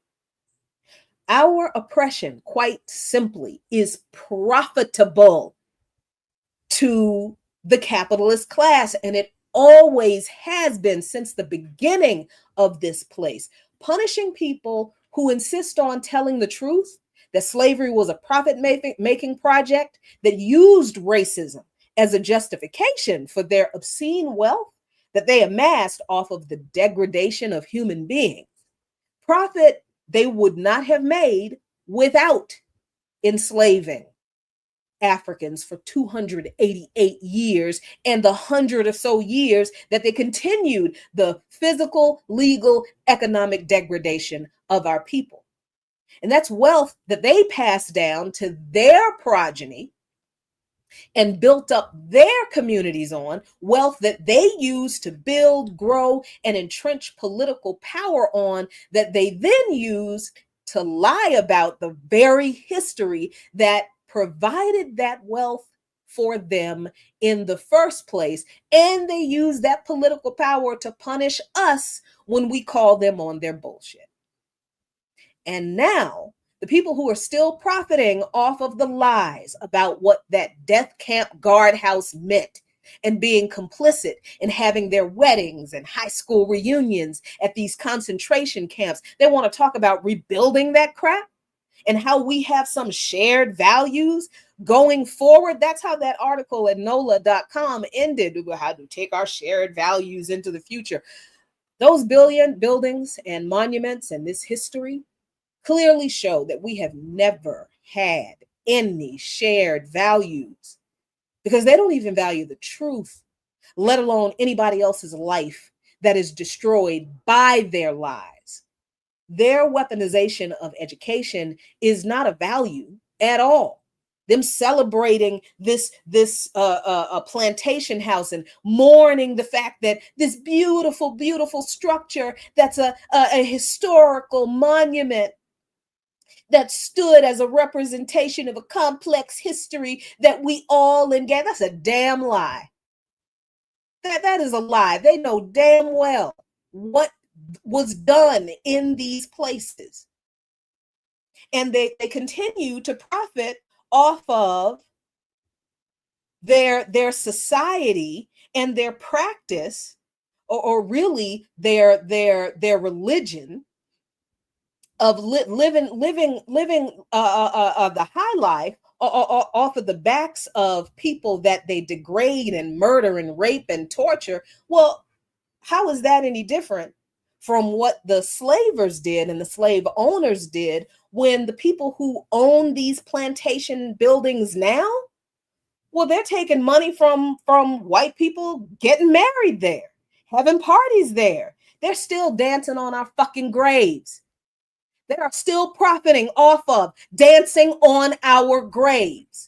Our oppression, quite simply, is profitable to the capitalist class, and it always has been since the beginning of this place. Punishing people who insist on telling the truth, that slavery was a profit-making project that used racism as a justification for their obscene wealth that they amassed off of the degradation of human beings. Profit they would not have made without enslaving Africans for 288 years and the 100 or so years that they continued the physical, legal, economic degradation of our people. And that's wealth that they passed down to their progeny and built up their communities on, wealth that they use to build, grow, and entrench political power on, that they then use to lie about the very history that provided that wealth for them in the first place. And they use that political power to punish us when we call them on their bullshit. And now, the people who are still profiting off of the lies about what that death camp guardhouse meant and being complicit in having their weddings and high school reunions at these concentration camps, they want to talk about rebuilding that crap and how we have some shared values going forward. That's how that article at NOLA.com ended, how to take our shared values into the future. Those billion buildings and monuments and this history clearly show that we have never had any shared values, because they don't even value the truth, let alone anybody else's life that is destroyed by their lies. Their weaponization of education is not a value at all. Them celebrating this plantation house and mourning the fact that this beautiful, beautiful structure that's a historical monument that stood as a representation of a complex history that we all engage. That's a damn lie. That is a lie. They know damn well what was done in these places. And they continue to profit off of their society and their practice, or really their religion of living the high life off of the backs of people that they degrade and murder and rape and torture. Well, how is that any different from what the slavers did and the slave owners did, when the people who own these plantation buildings now, well, they're taking money from white people, getting married there, having parties there. They're still dancing on our fucking graves. They are still profiting off of dancing on our graves.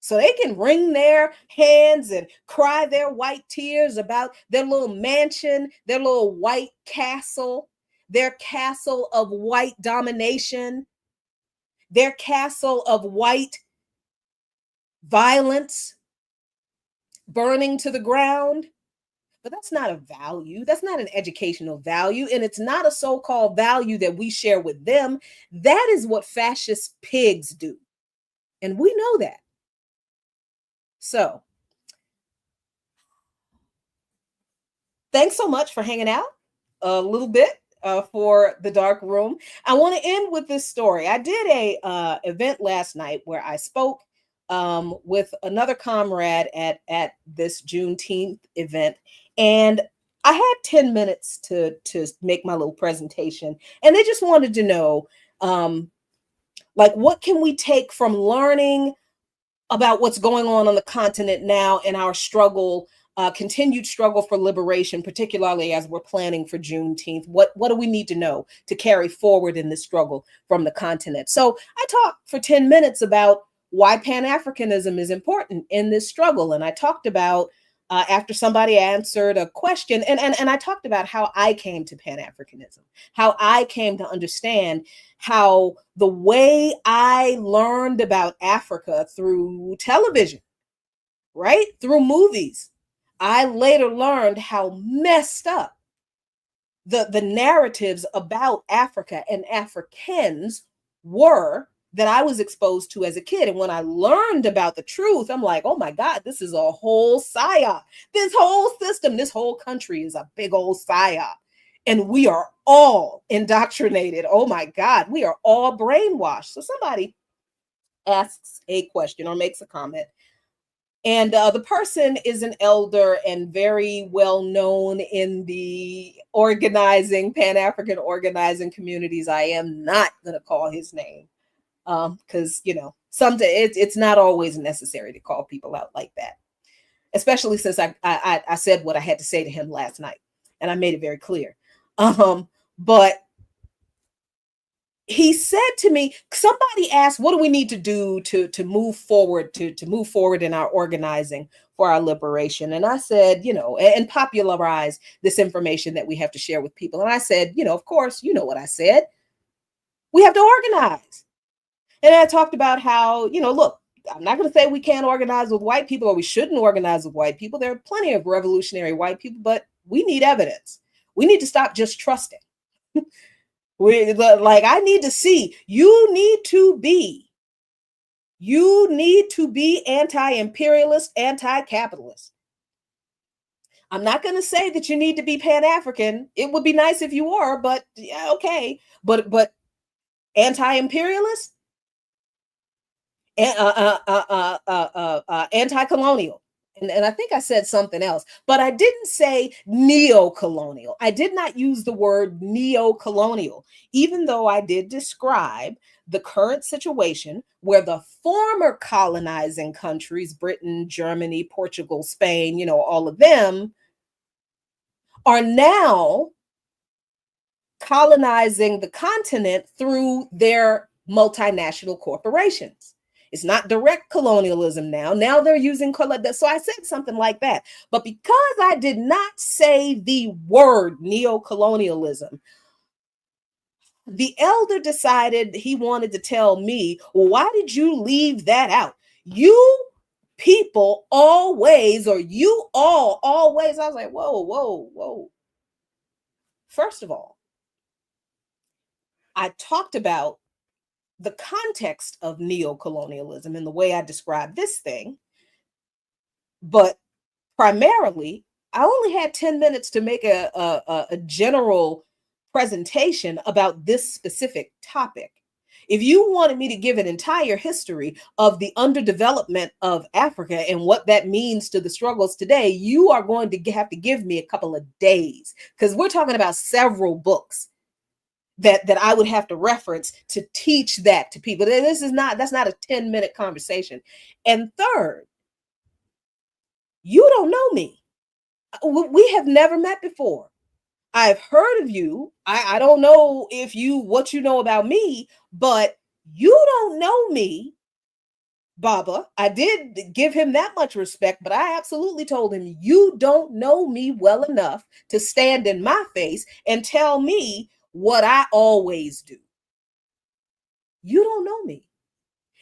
So they can wring their hands and cry their white tears about their little mansion, their little white castle, their castle of white domination, their castle of white violence burning to the ground. But that's not a value. That's not an educational value. And it's not a so-called value that we share with them. That is what fascist pigs do. And we know that. So, thanks so much for hanging out a little bit for the dark room. I want to end with this story. I did a event last night where I spoke with another comrade at this Juneteenth event, and I had 10 minutes to make my little presentation, and they just wanted to know, like, what can we take from learning about what's going on the continent now and our struggle, continued struggle for liberation, particularly as we're planning for Juneteenth. What do we need to know to carry forward in this struggle from the continent? So I talked for 10 minutes about why Pan-Africanism is important in this struggle. And I talked about, after somebody answered a question, and I talked about how I came to Pan-Africanism, how I came to understand how the way I learned about Africa through television, right? Through movies. I later learned how messed up the narratives about Africa and Africans were that I was exposed to as a kid. And when I learned about the truth, I'm like, oh my God, this is a whole psyop. This whole system, this whole country is a big old psyop. And we are all indoctrinated. Oh my God, we are all brainwashed. So somebody asks a question or makes a comment, and the person is an elder and very well known in the organizing, Pan-African organizing communities. I am not going to call his name because, you know, it's not always necessary to call people out like that, especially since I said what I had to say to him last night, and I made it very clear. But he said to me, somebody asked, what do we need to do to move forward, to move forward in our organizing for our liberation? And I said, and popularize this information that we have to share with people. And I said, of course, you know what I said. We have to organize. And I talked about how, look, I'm not going to say we can't organize with white people or we shouldn't organize with white people. There are plenty of revolutionary white people, but we need evidence. We need to stop just trusting. I need to see, you need to be anti-imperialist, anti-capitalist. I'm not going to say that you need to be Pan-African. It would be nice if you were, but yeah, okay. But anti-imperialist, anti-colonial. And I think I said something else, but I didn't say neo-colonial. I did not use the word neo-colonial, even though I did describe the current situation where the former colonizing countries, Britain, Germany, Portugal, Spain, all of them, are now colonizing the continent through their multinational corporations. It's not direct colonialism now. Now they're using so I said something like that. But because I did not say the word neo-colonialism, the elder decided he wanted to tell me, well, why did you leave that out? You people always, or you all always. I was like, whoa. First of all, I talked about the context of neo-colonialism and the way I described this thing. But primarily, I only had 10 minutes to make a general presentation about this specific topic. If you wanted me to give an entire history of the underdevelopment of Africa and what that means to the struggles today, you are going to have to give me a couple of days, because we're talking about several books that I would have to reference to teach that to people. That's not a 10-minute conversation. And third, you don't know me. We have never met before. I've heard of you. I don't know what you know about me, but you don't know me, Baba. I did give him that much respect, but I absolutely told him, you don't know me well enough to stand in my face and tell me what I always do. You don't know me.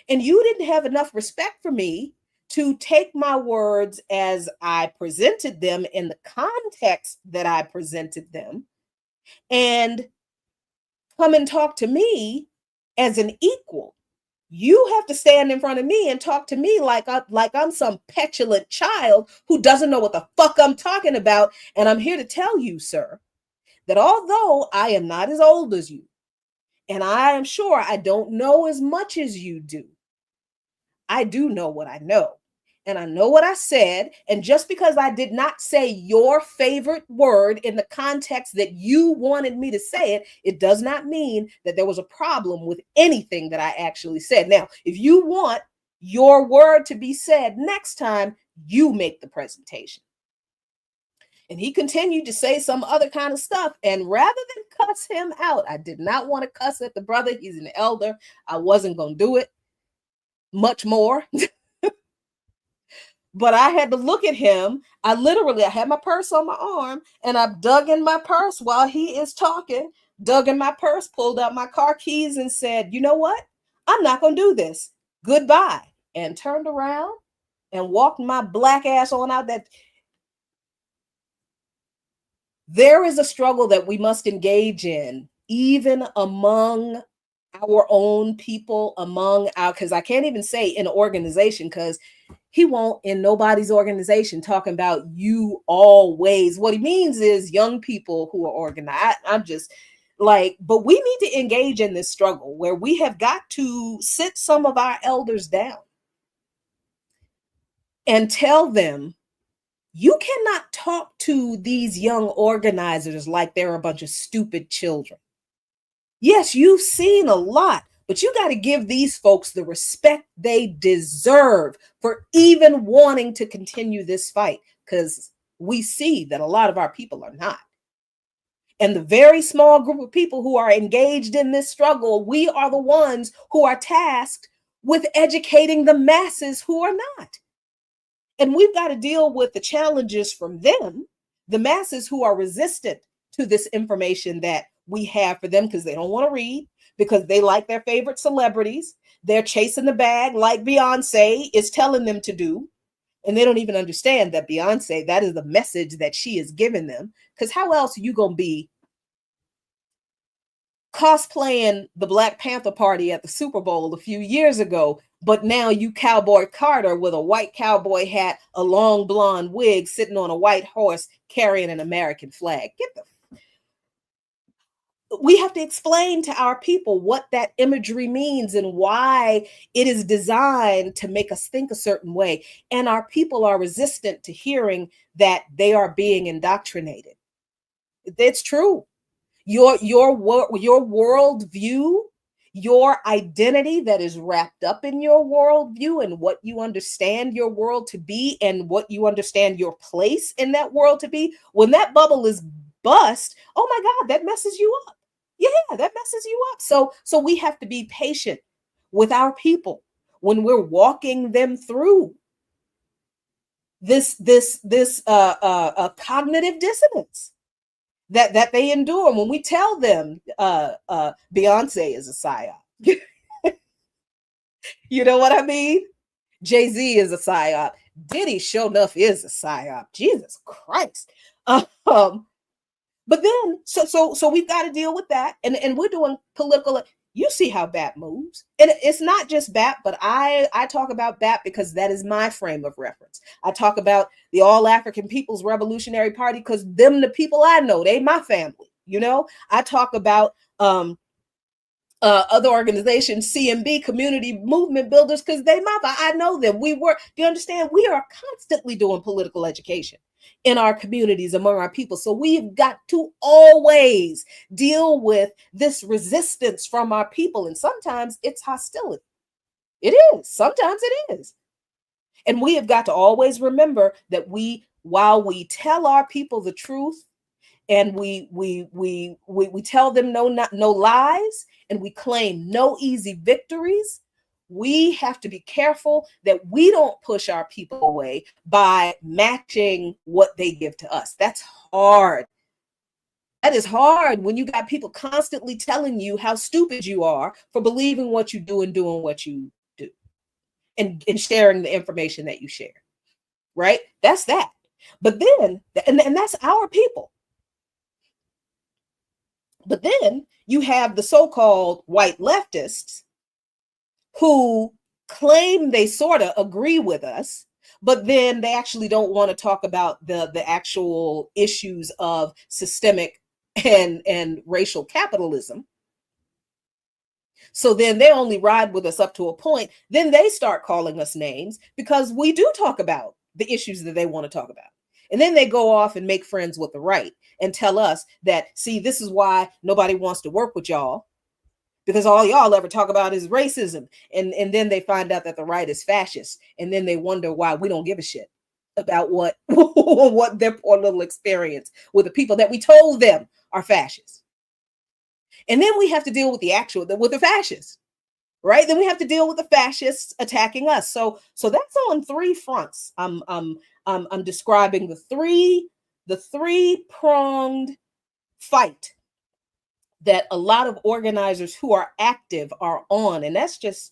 And you didn't have enough respect for me to take my words as I presented them in the context that I presented them and come and talk to me as an equal. You have to stand in front of me and talk to me like I'm some petulant child who doesn't know what the fuck I'm talking about. And I'm here to tell you, sir, that although I am not as old as you, and I am sure I don't know as much as you do, I do know what I know. And I know what I said. And just because I did not say your favorite word in the context that you wanted me to say it, it does not mean that there was a problem with anything that I actually said. Now, if you want your word to be said next time, you make the presentation. And he continued to say some other kind of stuff. And rather than cuss him out, I did not want to cuss at the brother. He's an elder. I wasn't going to do it much more. But I had to look at him. I had my purse on my arm and I dug in my purse while he is talking, dug in my purse, pulled out my car keys and said, you know what? I'm not going to do this. Goodbye. And turned around and walked my black ass on out. That there is a struggle that we must engage in, even among our own people, because I can't even say in an organization, because he won't in nobody's organization talking about you always. What he means is young people who are organized. I'm just like, but we need to engage in this struggle where we have got to sit some of our elders down and tell them, you cannot talk to these young organizers like they're a bunch of stupid children. Yes, you've seen a lot, but you got to give these folks the respect they deserve for even wanting to continue this fight, because we see that a lot of our people are not. And the very small group of people who are engaged in this struggle, we are the ones who are tasked with educating the masses who are not. And we've got to deal with the challenges from them, the masses who are resistant to this information that we have for them because they don't want to read, because they like their favorite celebrities. They're chasing the bag like Beyonce is telling them to do. And they don't even understand that Beyonce, that is the message that she is giving them. Because how else are you going to be cosplaying the Black Panther Party at the Super Bowl a few years ago, but now you Cowboy Carter with a white cowboy hat, a long blonde wig, sitting on a white horse carrying an American flag? We have to explain to our people what that imagery means and why it is designed to make us think a certain way. And our people are resistant to hearing that they are being indoctrinated. It's true. Your worldview, your identity that is wrapped up in your worldview and what you understand your world to be and what you understand your place in that world to be, when that bubble is bust, oh my God, that messes you up. Yeah, that messes you up. So we have to be patient with our people when we're walking them through this cognitive dissonance that they endure when we tell them Beyonce is a psyop. You know what I mean? Jay-Z is a psyop. Diddy sure enough is a psyop. Jesus Christ. But then so we've got to deal with that. And we're doing political. You see how BAP moves. And it's not just BAP, but I talk about BAP because that is my frame of reference. I talk about the All African People's Revolutionary Party because them the people I know, they my family, you know? I talk about other organizations, CMB, Community Movement Builders, because I know them. Do you understand? We are constantly doing political education in our communities, among our people. So we've got to always deal with this resistance from our people. And sometimes it's hostility. It is. Sometimes it is. And we have got to always remember that while we tell our people the truth, and we tell them no lies, and we claim no easy victories, we have to be careful that we don't push our people away by matching what they give to us. That's hard. That is hard when you got people constantly telling you how stupid you are for believing what you do and doing what you do and sharing the information that you share, right? That's that. But then, and that's our people. But then you have the so-called white leftists who claim they sort of agree with us, but then they actually don't want to talk about the actual issues of systemic and racial capitalism. So then they only ride with us up to a point. Then they start calling us names because we do talk about the issues that they want to talk about. And then they go off and make friends with the right and tell us that, see, this is why nobody wants to work with y'all, because all y'all ever talk about is racism. And then they find out that the right is fascist. And then they wonder why we don't give a shit about what their poor little experience with the people that we told them are fascists. And then we have to deal with the fascists, right? Then we have to deal with the fascists attacking us. So that's on three fronts. I'm describing the three-pronged fight that a lot of organizers who are active are on. And that's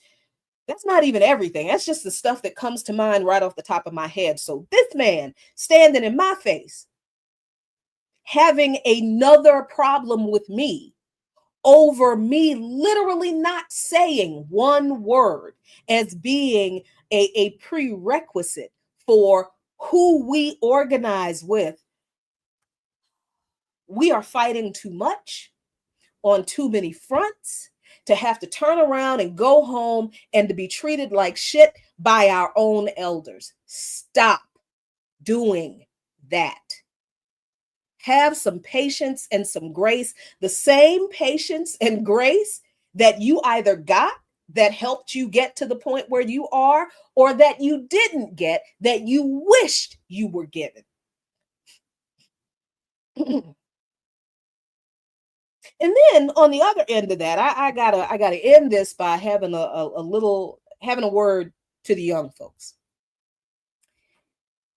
not even everything. That's just the stuff that comes to mind right off the top of my head. So this man standing in my face, having another problem with me over me literally not saying one word as being a prerequisite for who we organize with. We are fighting too much on too many fronts to have to turn around and go home and to be treated like shit by our own elders. Stop doing that. Have some patience and some grace, the same patience and grace that you either got that helped you get to the point where you are, or that you didn't get that you wished you were given. And then on the other end of that, I gotta end this by having having a word to the young folks.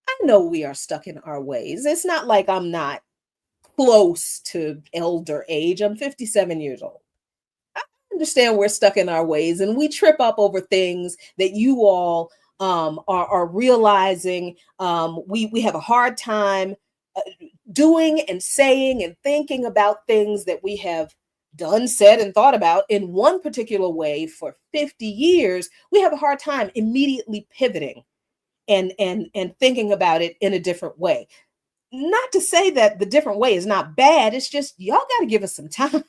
I know we are stuck in our ways. It's not like I'm not close to elder age. I'm 57 years old. I understand we're stuck in our ways and we trip up over things that you all are realizing. We have a hard time doing and saying and thinking about things that we have done, said, and thought about in one particular way for 50 years. We have a hard time immediately pivoting and thinking about it in a different way. Not to say that the different way is not bad. It's just y'all got to give us some time.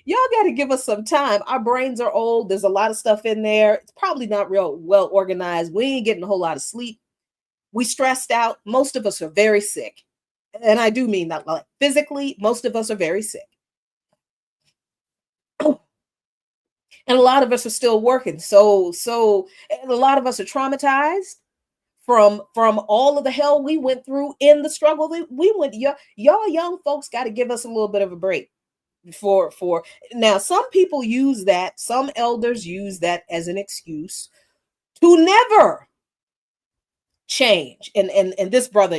Y'all got to give us some time. Our brains are old. There's a lot of stuff in there. It's probably not real well organized. We ain't getting a whole lot of sleep. We stressed out. Most of us are very sick. And I do mean that, like, physically, most of us are very sick. And a lot of us are still working. So and a lot of us are traumatized from all of the hell we went through in the struggle that we went. Y'all young folks got to give us a little bit of a break. For now, some people use that, some elders use that as an excuse to never change. And this brother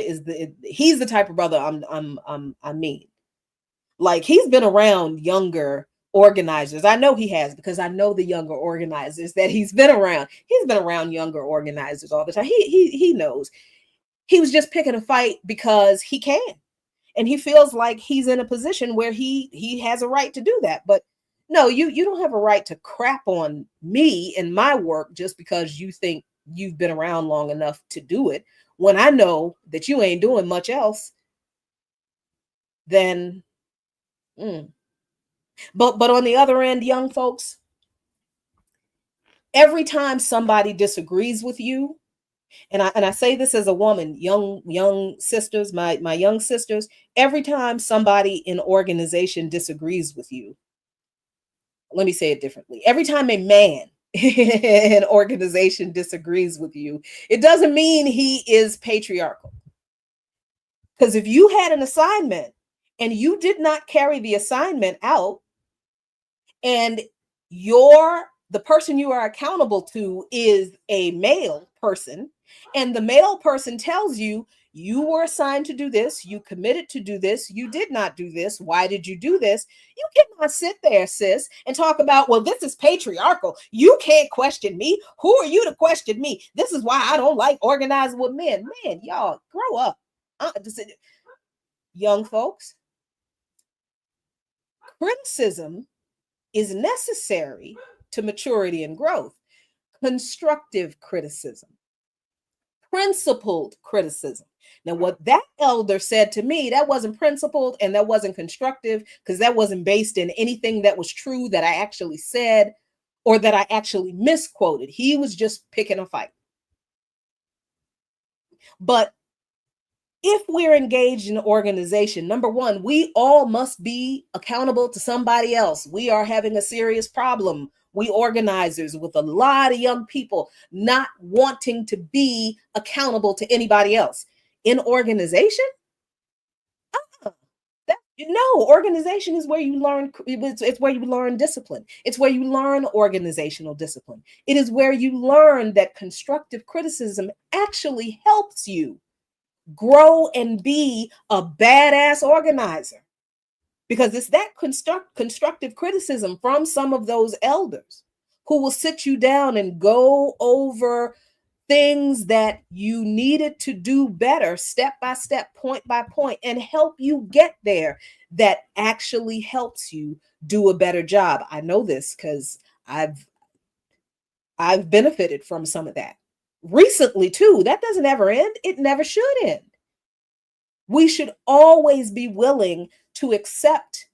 he's the type of brother I mean. Like, he's been around younger organizers. I know he has, because I know the younger organizers that he's been around. He's been around younger organizers all the time. He knows. He was just picking a fight because he can. And he feels like he's in a position where he has a right to do that. But no, you don't have a right to crap on me and my work just because you think you've been around long enough to do it, when I know that you ain't doing much else. Then But on the other end, young folks, every time somebody disagrees with you, and I say this as a woman, young sisters, my young sisters, every time somebody in organization disagrees with you, let me say it differently. Every time a man in organization disagrees with you, it doesn't mean he is patriarchal. Because if you had an assignment and you did not carry the assignment out, and the person you are accountable to is a male person, and the male person tells you, you were assigned to do this, you committed to do this, you did not do this, why did you do this? You cannot sit there, sis, and talk about, well, this is patriarchal, you can't question me. Who are you to question me? This is why I don't like organizing with men. Man, y'all grow up. Young folks, criticism is necessary to maturity and growth. Constructive criticism, principled criticism. Now, what that elder said to me, that wasn't principled and that wasn't constructive, because that wasn't based in anything that was true that I actually said or that I actually misquoted. He was just picking a fight. But if we're engaged in an organization, number one, we all must be accountable to somebody else. We are having a serious problem. We organizers, with a lot of young people not wanting to be accountable to anybody else. In organization? No, organization is where you learn, it's where you learn discipline. It's where you learn organizational discipline. It is where you learn that constructive criticism actually helps you grow and be a badass organizer, because it's that constructive criticism from some of those elders who will sit you down and go over things that you needed to do better, step by step, point by point, and help you get there, that actually helps you do a better job. I know this because I've benefited from some of that recently too. That doesn't ever end. It never should end. We should always be willing to accept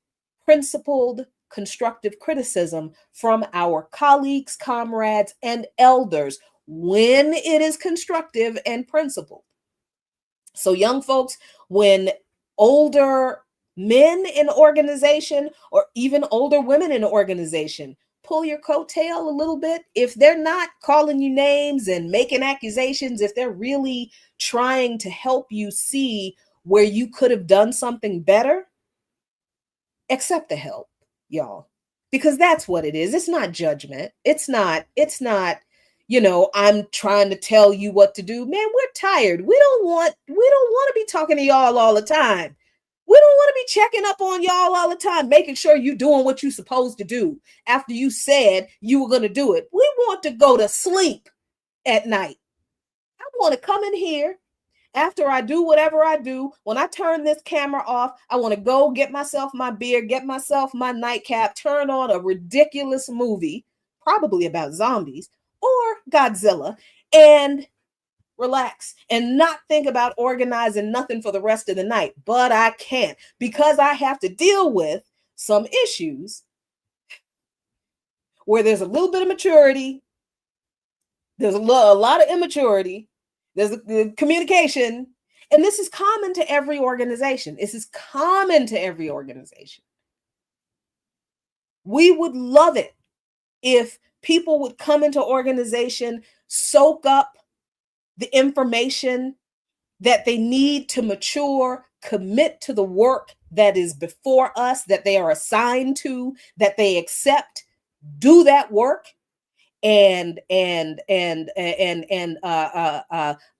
principled, constructive criticism from our colleagues, comrades, and elders when it is constructive and principled. So, young folks, when older men in organization, or even older women in organization, pull your coattail a little bit, if they're not calling you names and making accusations, if they're really trying to help you see where you could have done something better, accept the help. y'all, because that's what it is. It's not judgment. It's not, I'm trying to tell you what to do. Man, we're tired. We don't want to be talking to y'all all the time. We don't want to be checking up on y'all all the time, making sure you're doing what you're supposed to do after you said you were going to do it. We want to go to sleep at night. I want to come in here after I do whatever I do. When I turn this camera off, I want to go get myself my beer, get myself my nightcap, turn on a ridiculous movie, probably about zombies or Godzilla, and relax and not think about organizing nothing for the rest of the night. But I can't, because I have to deal with some issues where there's a little bit of maturity, there's a lot of immaturity, there's the communication, and this is common to every organization. This is common to every organization. We would love it if people would come into organization, soak up the information that they need to mature, commit to the work that is before us, that they are assigned to, that they accept, do that work, and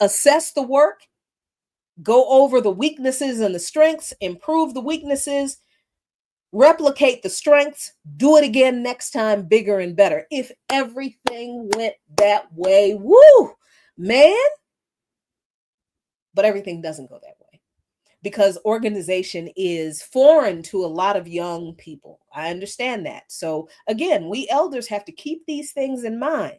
assess the work, go over the weaknesses and the strengths, improve the weaknesses, replicate the strengths, do it again next time, bigger and better. If everything went that way, woo, man. But everything doesn't go that way, because organization is foreign to a lot of young people. I understand that. So again, we elders have to keep these things in mind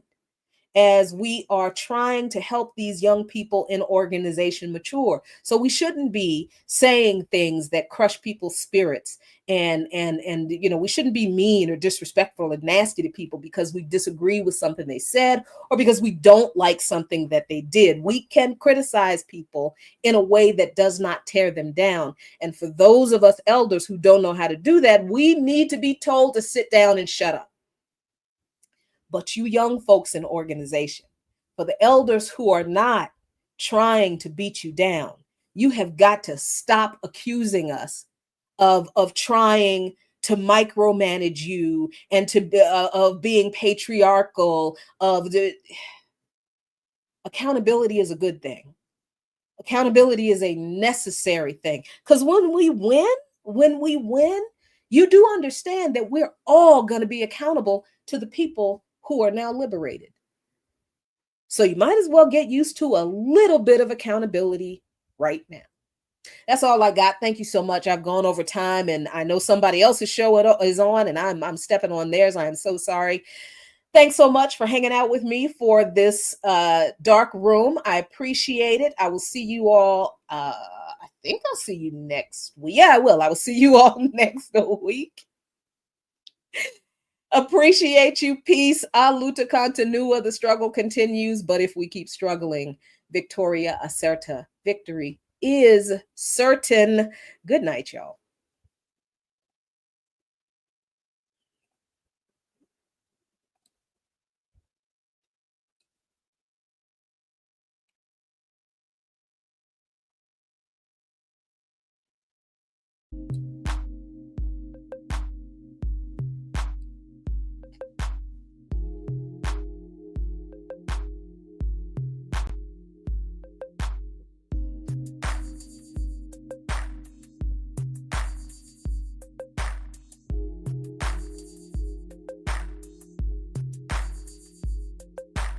as we are trying to help these young people in organization mature. So we shouldn't be saying things that crush people's spirits, and we shouldn't be mean or disrespectful and nasty to people because we disagree with something they said or because we don't like something that they did. We can criticize people in a way that does not tear them down. And for those of us elders who don't know how to do that, we need to be told to sit down and shut up. But you young folks in organization, for the elders who are not trying to beat you down, you have got to stop accusing us of trying to micromanage you and of being patriarchal. Accountability is a good thing. Accountability is a necessary thing, because when we win, you do understand that we're all going to be accountable to the people who are now liberated. So you might as well get used to a little bit of accountability right now. That's all I got. Thank you so much. I've gone over time, and I know somebody else's show is on, and I'm stepping on theirs. I am so sorry. Thanks so much for hanging out with me for this dark room. I appreciate it. I will see you all. I think I'll see you next week. Yeah, I will. I will see you all next week. Appreciate you. Peace. A luta continua. The struggle continues. But if we keep struggling, Victoria acerta. Victory is certain. Good night, y'all.